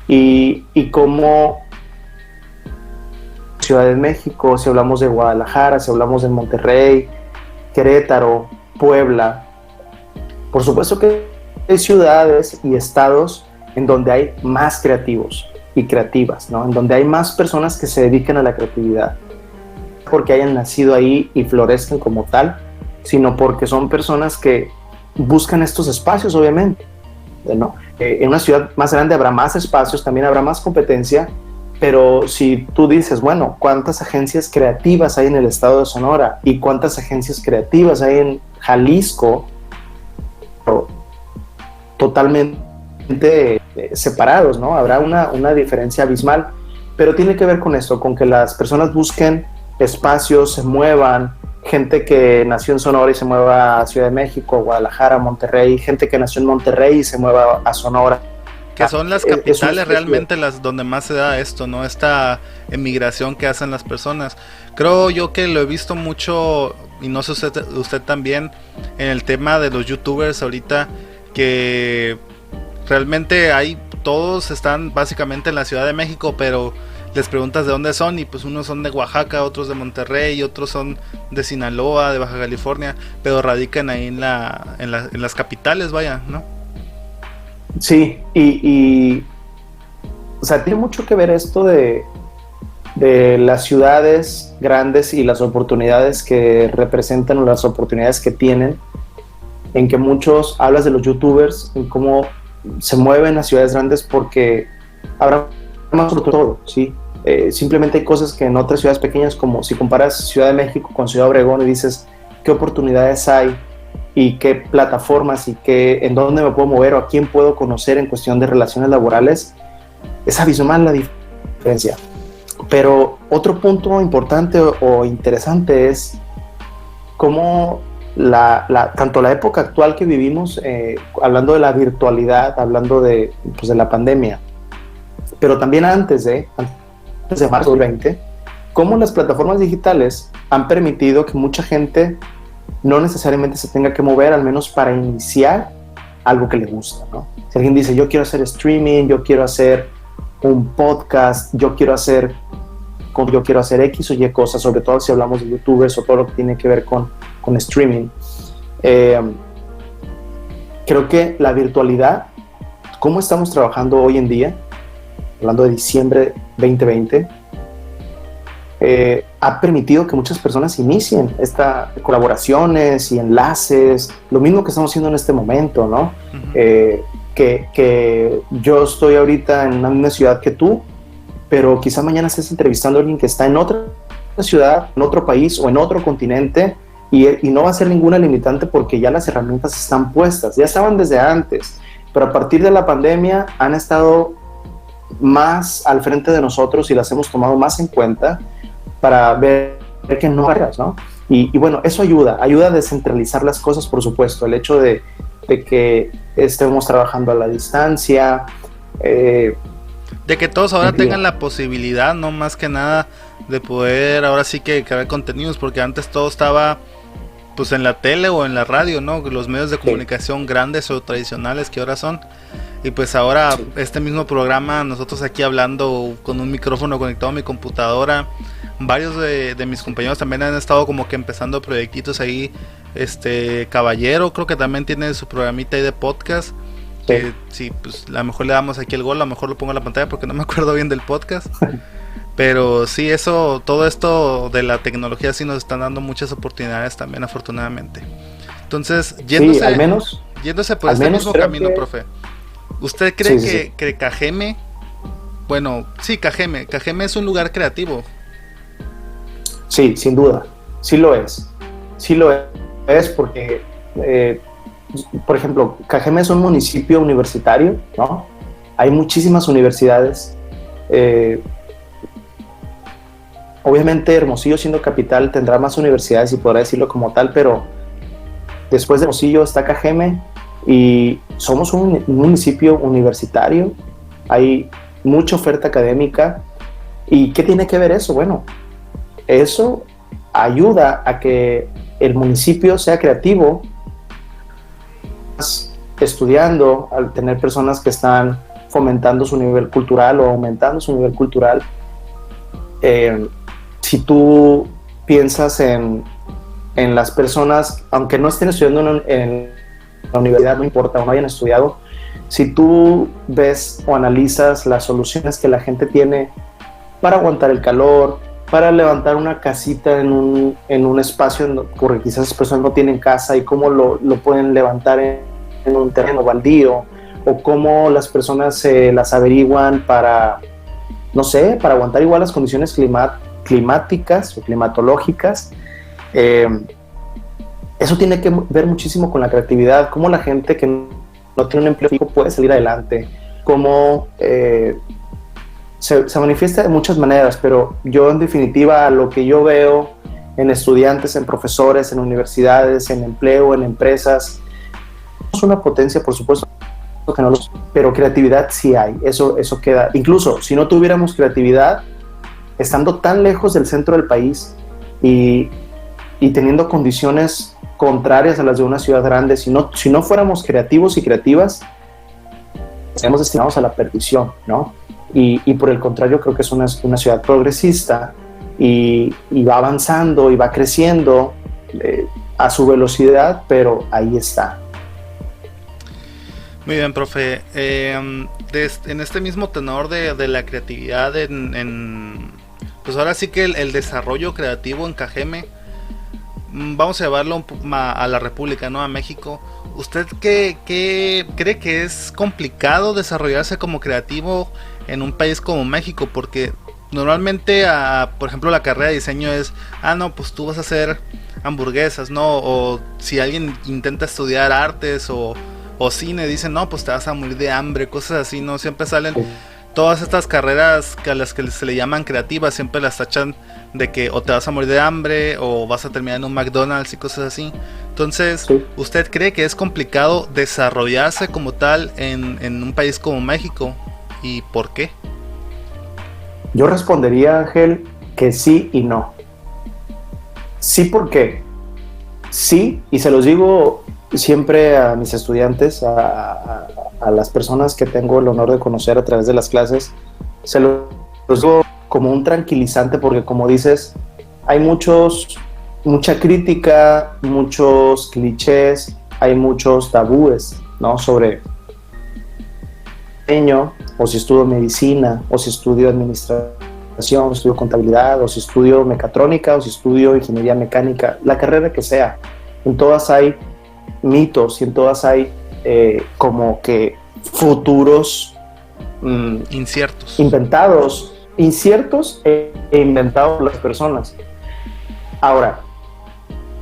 y como Ciudad de México, si hablamos de Guadalajara, si hablamos de Monterrey, Querétaro, Puebla. Por supuesto que hay ciudades y estados en donde hay más creativos y creativas, ¿no? En donde hay más personas que se dedican a la creatividad, porque hayan nacido ahí y florezcan como tal, sino porque son personas que buscan estos espacios, obviamente, ¿no? En una ciudad más grande habrá más espacios, también habrá más competencia, pero si tú dices, bueno, ¿cuántas agencias creativas hay en el estado de Sonora? ¿Y cuántas agencias creativas hay en Jalisco? Totalmente separados, ¿no? Habrá una diferencia abismal, pero tiene que ver con esto, con que las personas busquen espacios, se muevan, gente que nació en Sonora y se mueva a Ciudad de México, Guadalajara, Monterrey, gente que nació en Monterrey y se mueva a Sonora. Que son las capitales realmente las donde más se da esto, ¿no? Esta emigración que hacen las personas. Creo yo que lo he visto mucho, y no sé usted también, en el tema de los youtubers ahorita, que realmente todos están básicamente en la Ciudad de México, pero les preguntas de dónde son y pues unos son de Oaxaca, otros de Monterrey, otros son de Sinaloa, de Baja California, pero radican ahí en las capitales, vaya, ¿no? Sí, y o sea, tiene mucho que ver esto de las ciudades grandes y las oportunidades que representan o las oportunidades que tienen, en que muchos, hablas de los youtubers, en cómo se mueven a ciudades grandes porque habrá más sobre todo, ¿sí? Simplemente hay cosas que en otras ciudades pequeñas, como si comparas Ciudad de México con Ciudad Obregón y dices, ¿qué oportunidades hay? Y qué plataformas y en dónde me puedo mover o a quién puedo conocer en cuestión de relaciones laborales, es abismal la diferencia. Pero otro punto importante o interesante es cómo tanto la época actual que vivimos, hablando de la virtualidad, hablando de la pandemia, pero también antes de marzo del 20, cómo las plataformas digitales han permitido que mucha gente no necesariamente se tenga que mover, al menos para iniciar algo que le gusta, ¿no? Si alguien dice, yo quiero hacer streaming, yo quiero hacer un podcast, yo quiero hacer X o Y cosas, sobre todo si hablamos de youtubers o todo lo que tiene que ver con streaming, Eh, Creo que la virtualidad, cómo estamos trabajando hoy en día, hablando de diciembre 2020, ha permitido que muchas personas inicien estas colaboraciones y enlaces, lo mismo que estamos haciendo en este momento, ¿no? Uh-huh. Que yo estoy ahorita en una misma ciudad que tú, pero quizá mañana estés entrevistando a alguien que está en otra ciudad, en otro país o en otro continente, y no va a ser ninguna limitante porque ya las herramientas están puestas, ya estaban desde antes, pero a partir de la pandemia han estado más al frente de nosotros y las hemos tomado más en cuenta para ver que no barreras, ¿no? Y bueno, eso ayuda a descentralizar las cosas, por supuesto, el hecho de que estemos trabajando a la distancia. De que todos ahora tengan la posibilidad, no más que nada, de poder ahora sí que crear contenidos, porque antes todo estaba pues en la tele o en la radio, ¿no? Los medios de comunicación grandes o tradicionales que ahora son. Y pues ahora este mismo programa, nosotros aquí hablando con un micrófono conectado a mi computadora, varios de mis compañeros también han estado como que empezando proyectitos ahí. Caballero creo que también tiene su programita ahí de podcast. Que sí, pues a lo mejor le damos aquí el gol, a lo mejor lo pongo en la pantalla porque no me acuerdo bien del podcast. Pero sí, todo esto de la tecnología sí nos están dando muchas oportunidades también, afortunadamente. Entonces, yéndose por este mismo camino, profe, ¿usted cree que Cajeme, bueno, sí, Cajeme es un lugar creativo? Sí, sin duda, sí lo es porque, por ejemplo, Cajeme es un municipio universitario, ¿no? Hay muchísimas universidades. Obviamente Hermosillo, siendo capital, tendrá más universidades y podrá decirlo como tal, pero después de Hermosillo está Cajeme y somos un municipio universitario, hay mucha oferta académica. ¿Y qué tiene que ver eso? Bueno, eso ayuda a que el municipio sea creativo, estudiando, al tener personas que están fomentando su nivel cultural o aumentando su nivel cultural. Si tú piensas en las personas, aunque no estén estudiando en la universidad, no importa, o no hayan estudiado, si tú ves o analizas las soluciones que la gente tiene para aguantar el calor, para levantar una casita en un espacio porque quizás esas personas no tienen casa y cómo lo pueden levantar en un terreno baldío, o cómo las personas se las averiguan para, no sé, para aguantar igual las condiciones climáticas o climatológicas. Eso tiene que ver muchísimo con la creatividad, cómo la gente que no tiene un empleo fijo puede salir adelante, cómo se manifiesta de muchas maneras, pero yo en definitiva lo que yo veo en estudiantes, en profesores, en universidades, en empleo, en empresas, es una potencia, por supuesto, que no pero creatividad sí hay, eso queda. Incluso si no tuviéramos creatividad, estando tan lejos del centro del país y teniendo condiciones contrarias a las de una ciudad grande, si no fuéramos creativos y creativas, estaríamos destinados a la perdición, ¿no? Y por el contrario, creo que es una ciudad progresista y va avanzando y va creciendo a su velocidad, pero ahí está. Muy bien, profe. En este mismo tenor de la creatividad, pues ahora sí que el desarrollo creativo en Cajeme, vamos a llevarlo a la República, ¿no? A México. ¿Usted qué cree que es complicado desarrollarse como creativo en un país como México? Porque normalmente, por ejemplo, la carrera de diseño es, no, pues tú vas a hacer hamburguesas, ¿no? O si alguien intenta estudiar artes o cine, dicen, no, pues te vas a morir de hambre, cosas así, ¿no? Siempre salen todas estas carreras a las que se le llaman creativas, siempre las tachan de que o te vas a morir de hambre o vas a terminar en un McDonald's y cosas así. Entonces, ¿usted cree que es complicado desarrollarse como tal en un país como México? ¿Y por qué? Yo respondería, Ángel, que sí y no. Sí, porque sí, y se los digo siempre a mis estudiantes, a las personas que tengo el honor de conocer a través de las clases, se los digo como un tranquilizante, porque como dices, hay muchos mucha crítica, muchos clichés, hay muchos tabúes, ¿no? Sobre diseño, o si estudio medicina, o si estudio administración, o si estudio contabilidad, o si estudio mecatrónica, o si estudio ingeniería mecánica, la carrera que sea. En todas hay mitos y en todas hay como que futuros inciertos, inciertos e inventados por las personas. Ahora,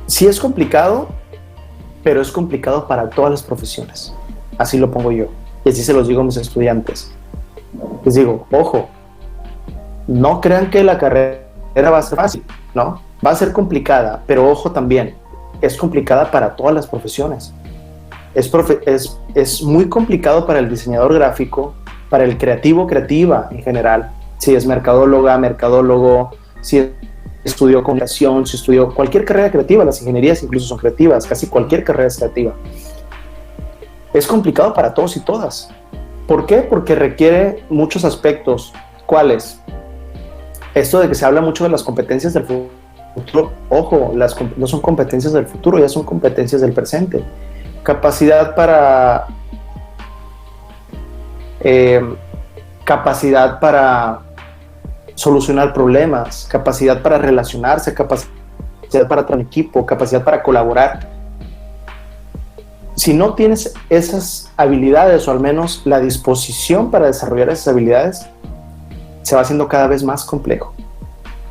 sí es complicado, pero es complicado para todas las profesiones. Así lo pongo yo. Y así se los digo a mis estudiantes. Les digo, ojo, no crean que la carrera va a ser fácil, ¿no? Va a ser complicada, pero ojo también, es complicada para todas las profesiones. Es muy complicado para el diseñador gráfico, para el creativa en general. Si es mercadólogo, si estudió comunicación, si estudió cualquier carrera creativa, las ingenierías incluso son creativas, casi cualquier carrera es creativa. Es complicado para todos y todas. ¿Por qué? Porque requiere muchos aspectos. ¿Cuáles? Esto de que se habla mucho de las competencias del futuro. Ojo, no son competencias del futuro, ya son competencias del presente. Capacidad para solucionar problemas, capacidad para relacionarse, capacidad para trabajar en equipo, capacidad para colaborar. Si no tienes esas habilidades, o al menos la disposición para desarrollar esas habilidades, se va haciendo cada vez más complejo.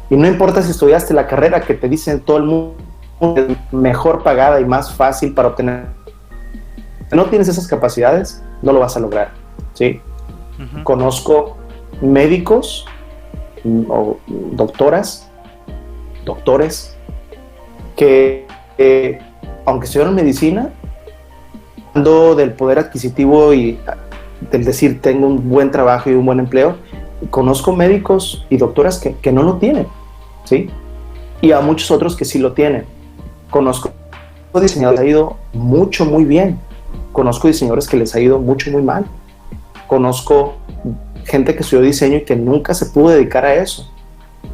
Y no importa si estudiaste la carrera que te dicen todo el mundo es mejor pagada y más fácil para obtener. Si no tienes esas capacidades, no lo vas a lograr, ¿sí? Uh-huh. Conozco médicos o doctores que aunque estudiaron medicina, hablando del poder adquisitivo y del decir tengo un buen trabajo y un buen empleo, conozco médicos y doctoras que no lo tienen, ¿sí? Y a muchos otros que sí lo tienen. Conozco diseñadores que les ha ido muy bien. Conozco diseñadores que les ha ido muy mal. Conozco gente que estudió diseño y que nunca se pudo dedicar a eso.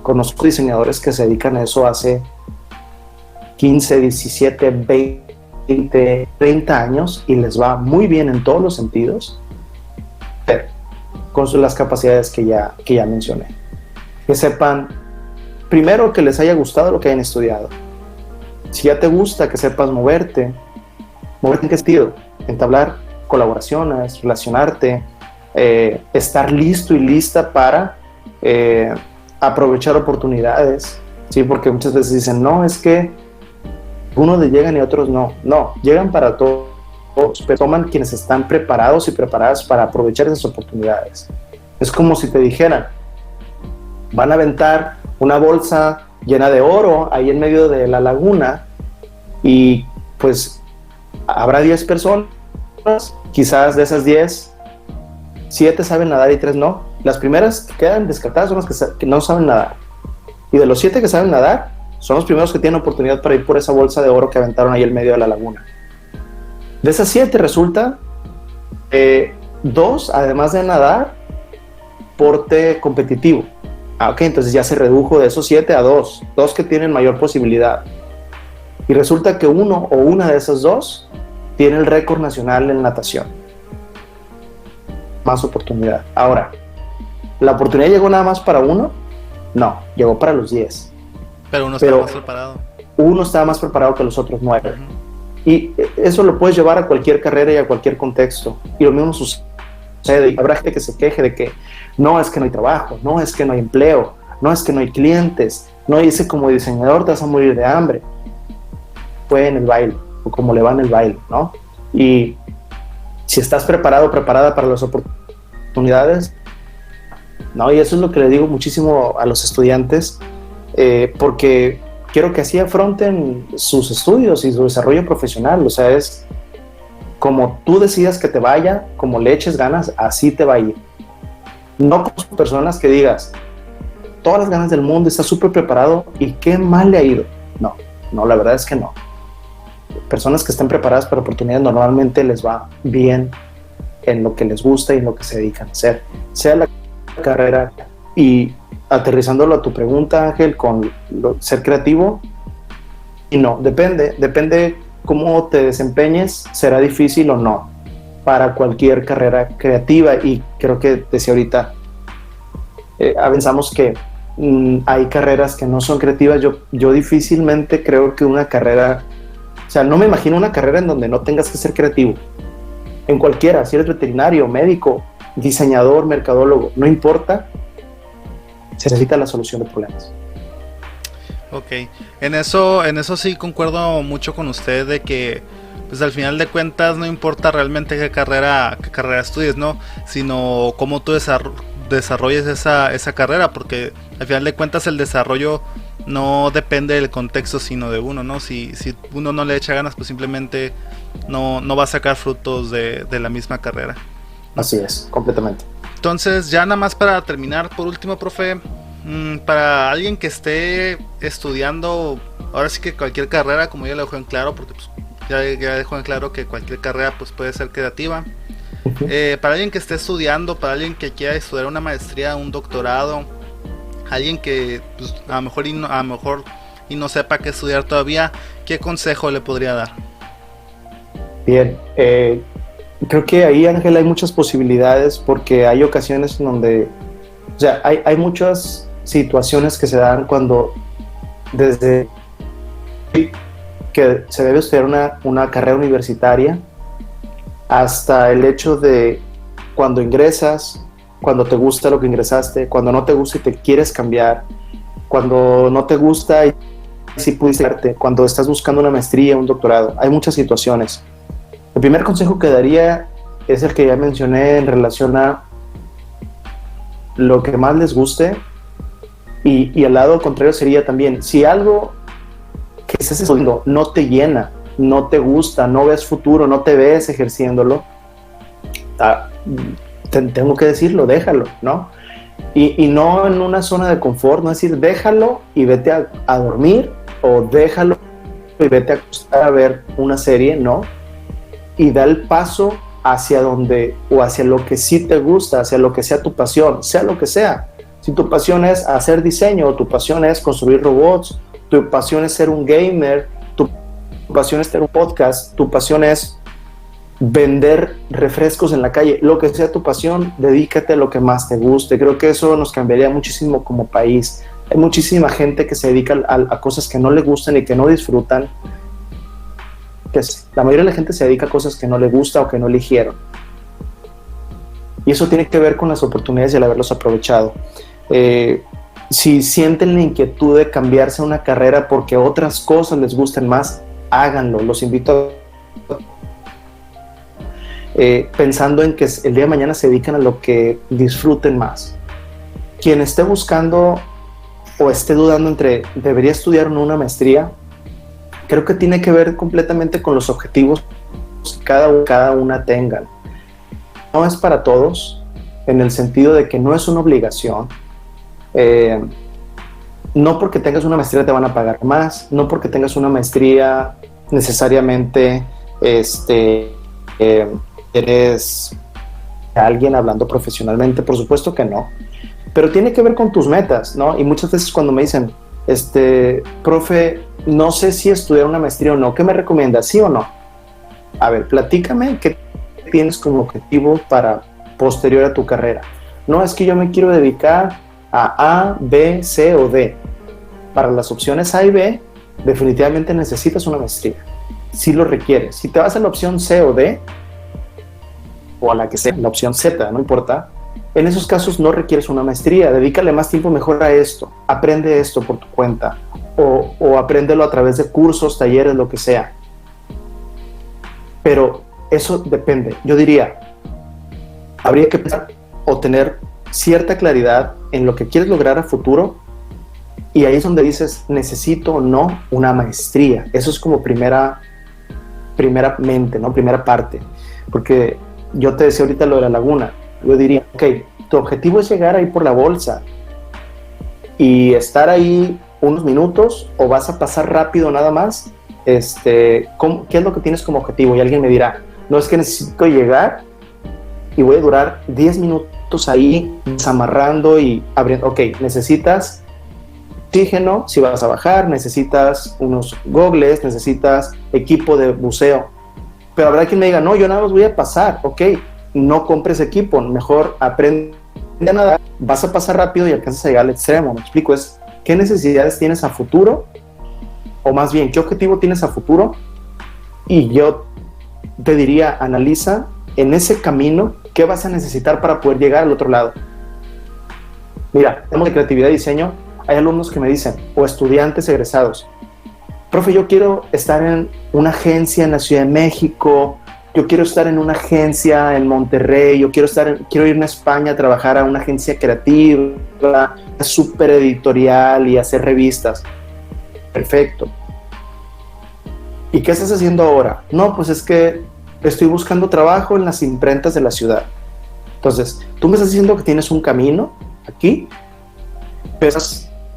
Conozco diseñadores que se dedican a eso hace 15, 17, 20, 30 años y les va muy bien en todos los sentidos, pero con las capacidades que ya mencioné. Que sepan, primero, que les haya gustado lo que hayan estudiado. Si ya te gusta, que sepas moverte en qué sentido, entablar colaboraciones, relacionarte, estar listo y lista para aprovechar oportunidades, ¿sí? Porque muchas veces dicen, no, es que unos le llegan y otros no, llegan para todos, pero toman quienes están preparados y preparadas para aprovechar esas oportunidades. Es como si te dijeran, van a aventar una bolsa llena de oro ahí en medio de la laguna y pues habrá 10 personas, quizás de esas 10, 7 saben nadar y 3 no. Las primeras que quedan descartadas son las que no saben nadar. Y de los 7 que saben nadar, son los primeros que tienen oportunidad para ir por esa bolsa de oro que aventaron ahí en medio de la laguna. De esas 7 resulta 2, además de nadar, porte competitivo. Ok, entonces ya se redujo de esos 7 a 2 que tienen mayor posibilidad. Y resulta que uno o una de esas 2 tiene el récord nacional en natación. Más oportunidad. Ahora, ¿la oportunidad llegó nada más para uno? No, llegó para los 10. Pero uno estaba más preparado. Uno estaba más preparado que los otros 9. Uh-huh. Y eso lo puedes llevar a cualquier carrera y a cualquier contexto. Y lo mismo sucede. Y habrá gente que se queje de que no, es que no hay trabajo, no, es que no hay empleo, no, es que no hay clientes, no, dice como diseñador te vas a morir de hambre. Fue en el baile, o como le va en el baile, ¿no? Y si estás preparado, preparada para las oportunidades, ¿no? Y eso es lo que le digo muchísimo a los estudiantes, porque quiero que así afronten sus estudios y su desarrollo profesional. O sea, es como tú decidas que te vaya, como le eches ganas, así te va a ir. No con personas que digas todas las ganas del mundo, está súper preparado y qué mal le ha ido. No, la verdad es que no. Personas que estén preparadas para oportunidades normalmente les va bien en lo que les gusta y en lo que se dedican a hacer, sea la carrera. Y aterrizándolo a tu pregunta, Ángel, con ser creativo, y no, depende cómo te desempeñes, será difícil o no para cualquier carrera creativa. Y creo que decía ahorita, pensamos que hay carreras que no son creativas. Yo difícilmente creo que una carrera, o sea, no me imagino una carrera en donde no tengas que ser creativo. En cualquiera, si eres veterinario, médico, diseñador, mercadólogo, no importa, se necesita la solución de problemas. Ok, en eso sí concuerdo mucho con usted de que pues al final de cuentas no importa realmente qué carrera estudies, ¿no? Sino cómo tú desarrolles esa carrera, porque al final de cuentas el desarrollo no depende del contexto sino de uno, ¿no? Si uno no le echa ganas, pues simplemente no va a sacar frutos de la misma carrera, ¿no? Así es, completamente. Entonces, ya nada más para terminar, por último, profe, para alguien que esté estudiando, ahora sí que cualquier carrera, como ya lo dejó en claro, porque pues, ya dejó en claro que cualquier carrera pues puede ser creativa. Para alguien que esté estudiando, para alguien que quiera estudiar una maestría, un doctorado, alguien que pues, a lo mejor y no sepa qué estudiar todavía, ¿qué consejo le podría dar? Bien, creo que ahí, Ángel, hay muchas posibilidades, porque hay ocasiones en donde, o sea, hay muchas situaciones que se dan cuando desde que se debe estudiar una carrera universitaria hasta el hecho de cuando ingresas, cuando te gusta lo que ingresaste, cuando no te gusta y te quieres cambiar, cuando no te gusta y si pudiste irte, cuando estás buscando una maestría, un doctorado. Hay muchas situaciones. El primer consejo que daría es el que ya mencioné en relación a lo que más les guste, y al lado contrario sería también, si algo que estás estudiando no te llena, no te gusta, no ves futuro, no te ves ejerciéndolo, tengo que decirlo, déjalo, ¿no? Y no en una zona de confort, no decir déjalo y vete a dormir, o déjalo y vete a acostar a ver una serie, ¿no? Y da el paso hacia donde, o hacia lo que sí te gusta, hacia lo que sea tu pasión, sea lo que sea. Si tu pasión es hacer diseño, o tu pasión es construir robots, tu pasión es ser un gamer, tu pasión es tener un podcast, tu pasión es vender refrescos en la calle, lo que sea tu pasión, dedícate a lo que más te guste. Creo que eso nos cambiaría muchísimo como país. Hay muchísima gente que se dedica a cosas que no le gustan y que no disfrutan. La mayoría de la gente se dedica a cosas que no le gusta o que no eligieron. Y eso tiene que ver con las oportunidades y el haberlos aprovechado. Si sienten la inquietud de cambiarse a una carrera porque otras cosas les gusten más, háganlo. Los invito pensando en que el día de mañana se dedican a lo que disfruten más. Quien esté buscando o esté dudando entre debería estudiar o no una maestría, creo que tiene que ver completamente con los objetivos que cada una tengan. No es para todos, en el sentido de que no es una obligación. No porque tengas una maestría te van a pagar más, no porque tengas una maestría necesariamente eres alguien hablando profesionalmente, por supuesto que no, pero tiene que ver con tus metas, ¿no? Y muchas veces cuando me dicen, profe, no sé si estudiar una maestría o no, ¿qué me recomiendas, sí o no? A ver, platícame qué tienes como objetivo para posterior a tu carrera. No, es que yo me quiero dedicar a A, B, C o D. Para las opciones A y B, definitivamente necesitas una maestría. Si lo requieres. Si te vas a la opción C o D, o a la que sea, la opción Z, no importa, en esos casos no requieres una maestría. Dedícale más tiempo mejor a esto. Aprende esto por tu cuenta. O apréndelo a través de cursos, talleres, lo que sea. Pero eso depende. Yo diría, habría que pensar o tener cierta claridad en lo que quieres lograr a futuro, y ahí es donde dices, necesito o no una maestría. Eso es como primeramente, ¿no? Primera parte. Porque yo te decía ahorita lo de la laguna. Yo diría, ok, tu objetivo es llegar ahí por la bolsa y estar ahí unos minutos, o vas a pasar rápido nada más. ¿Qué es lo que tienes como objetivo? Y alguien me dirá, no, es que necesito llegar y voy a durar 10 minutos ahí desamarrando y abriendo. Ok, necesitas oxígeno, si vas a bajar, necesitas unos gogles, necesitas equipo de buceo. Pero habrá quien me diga, no, yo nada más voy a pasar. Ok, no compres equipo, mejor aprende a nadar, vas a pasar rápido y alcanzas a llegar al extremo. Me explico, es qué necesidades tienes a futuro, o más bien, qué objetivo tienes a futuro, y yo te diría, analiza en ese camino qué vas a necesitar para poder llegar al otro lado. Mira, tenemos de creatividad y diseño, hay alumnos que me dicen, o estudiantes egresados, profe, yo quiero estar en una agencia en la Ciudad de México, yo quiero estar en una agencia en Monterrey, yo quiero irme a España a trabajar a una agencia creativa, súper editorial y hacer revistas. Perfecto. ¿Y qué estás haciendo ahora? No, pues es que estoy buscando trabajo en las imprentas de la ciudad. Entonces, tú me estás diciendo que tienes un camino aquí, pero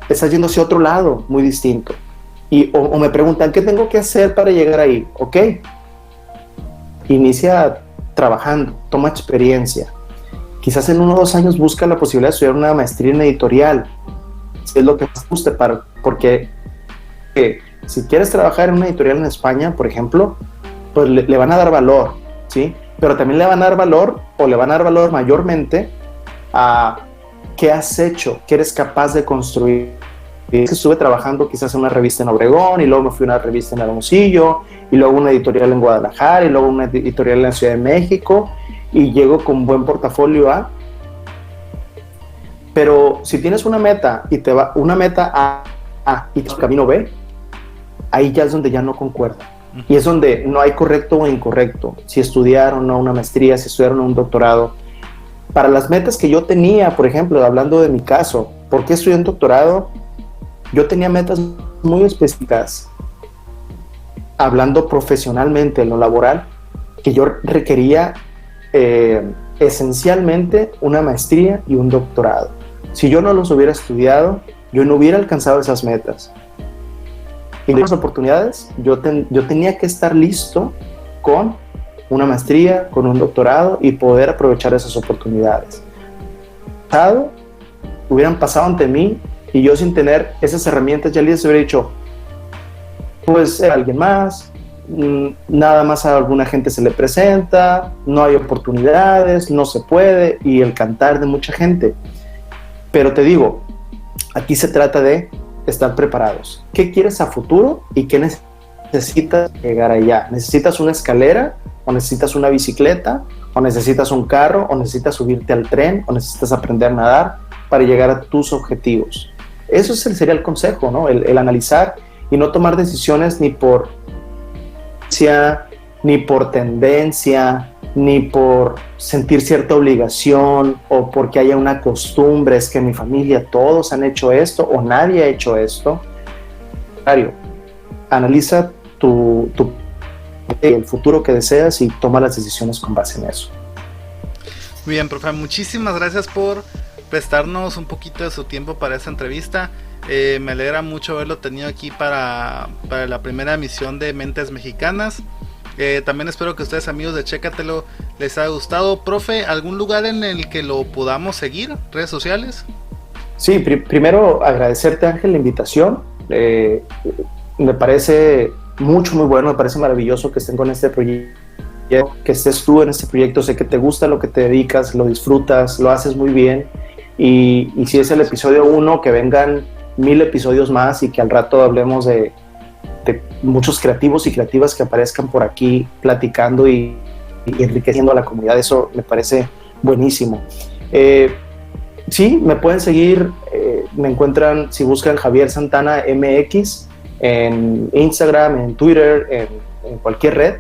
estás yendo hacia otro lado muy distinto. O me preguntan, ¿qué tengo que hacer para llegar ahí? Ok, inicia trabajando, toma experiencia. Quizás en 1 o 2 años busca la posibilidad de estudiar una maestría en editorial, si es lo que más guste, porque si quieres trabajar en una editorial en España, por ejemplo, pues le van a dar valor, ¿sí? Pero también le van a dar valor, o le van a dar valor mayormente a qué has hecho, qué eres capaz de construir. Estuve trabajando quizás en una revista en Obregón, y luego me fui a una revista en Hermosillo, y luego una editorial en Guadalajara, y luego una editorial en la Ciudad de México, y llego con buen portafolio A. Pero si tienes una meta y te va una meta A y tu camino B, ahí ya es donde ya no concuerda. Y es donde no hay correcto o incorrecto, si estudiar o no una maestría, si estudiar o no un doctorado. Para las metas que yo tenía, por ejemplo, hablando de mi caso, ¿por qué estudié un doctorado? Yo tenía metas muy específicas, hablando profesionalmente en lo laboral, que yo requería esencialmente una maestría y un doctorado. Si yo no los hubiera estudiado, yo no hubiera alcanzado esas metas. Y en las oportunidades, yo tenía que estar listo con una maestría, con un doctorado, y poder aprovechar esas oportunidades. Hubieran pasado ante mí, y yo sin tener esas herramientas ya les hubiera dicho, pues alguien más, nada más a alguna gente se le presenta, no hay oportunidades, no se puede, y el cantar de mucha gente. Pero te digo, aquí se trata de estar preparados. ¿Qué quieres a futuro y qué necesitas llegar allá? ¿Necesitas una escalera, o necesitas una bicicleta, o necesitas un carro, o necesitas subirte al tren, o necesitas aprender a nadar para llegar a tus objetivos? Eso sería el consejo, ¿no? El analizar y no tomar decisiones ni por tendencia, ni por sentir cierta obligación, o porque haya una costumbre, es que en mi familia todos han hecho esto o nadie ha hecho esto. Analiza el futuro que deseas y toma las decisiones con base en eso. Muy bien, profe, muchísimas gracias por prestarnos un poquito de su tiempo para esta entrevista. Me alegra mucho haberlo tenido aquí para la primera emisión de Mentes Mexicanas. También espero que ustedes, amigos de Chécatelo, les haya gustado. Profe, ¿algún lugar en el que lo podamos seguir? ¿Redes sociales? Sí, primero agradecerte, Ángel, la invitación. Me parece muy bueno, me parece maravilloso que estén con este proyecto, que estés tú en este proyecto. Sé que te gusta lo que te dedicas, lo disfrutas, lo haces muy bien, y si es el episodio 1, que vengan 1000 episodios más, y que al rato hablemos de muchos creativos y creativas que aparezcan por aquí platicando y enriqueciendo a la comunidad. Eso me parece buenísimo. Sí, me pueden seguir, me encuentran, si buscan Javier Santana MX, en Instagram, en Twitter, en cualquier red.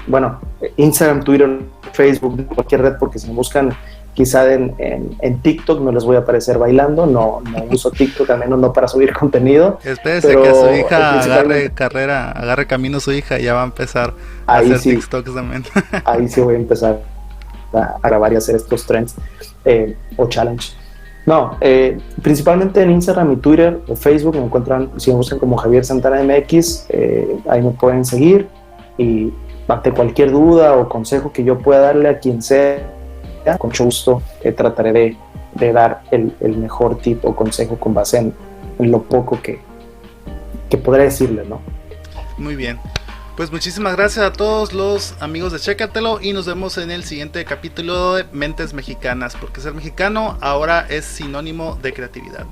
Bueno, Instagram, Twitter, Facebook, cualquier red, porque si me buscan quizá en TikTok no les voy a aparecer bailando. No uso TikTok, al menos no para subir contenido. Espérese que su hija agarre camino, su hija, y ya va a empezar a hacer sí, TikToks también. Ahí sí voy a empezar a grabar y hacer estos trends o challenge. No, principalmente en Instagram y Twitter o Facebook me encuentran, si me buscan como Javier Santana MX, ahí me pueden seguir, y ante cualquier duda o consejo que yo pueda darle a quien sea, con mucho gusto trataré de dar el mejor tip o consejo con base en lo poco que podré decirle, ¿no? Muy bien. Pues muchísimas gracias a todos los amigos de Chécatelo y nos vemos en el siguiente capítulo de Mentes Mexicanas, porque ser mexicano ahora es sinónimo de creatividad.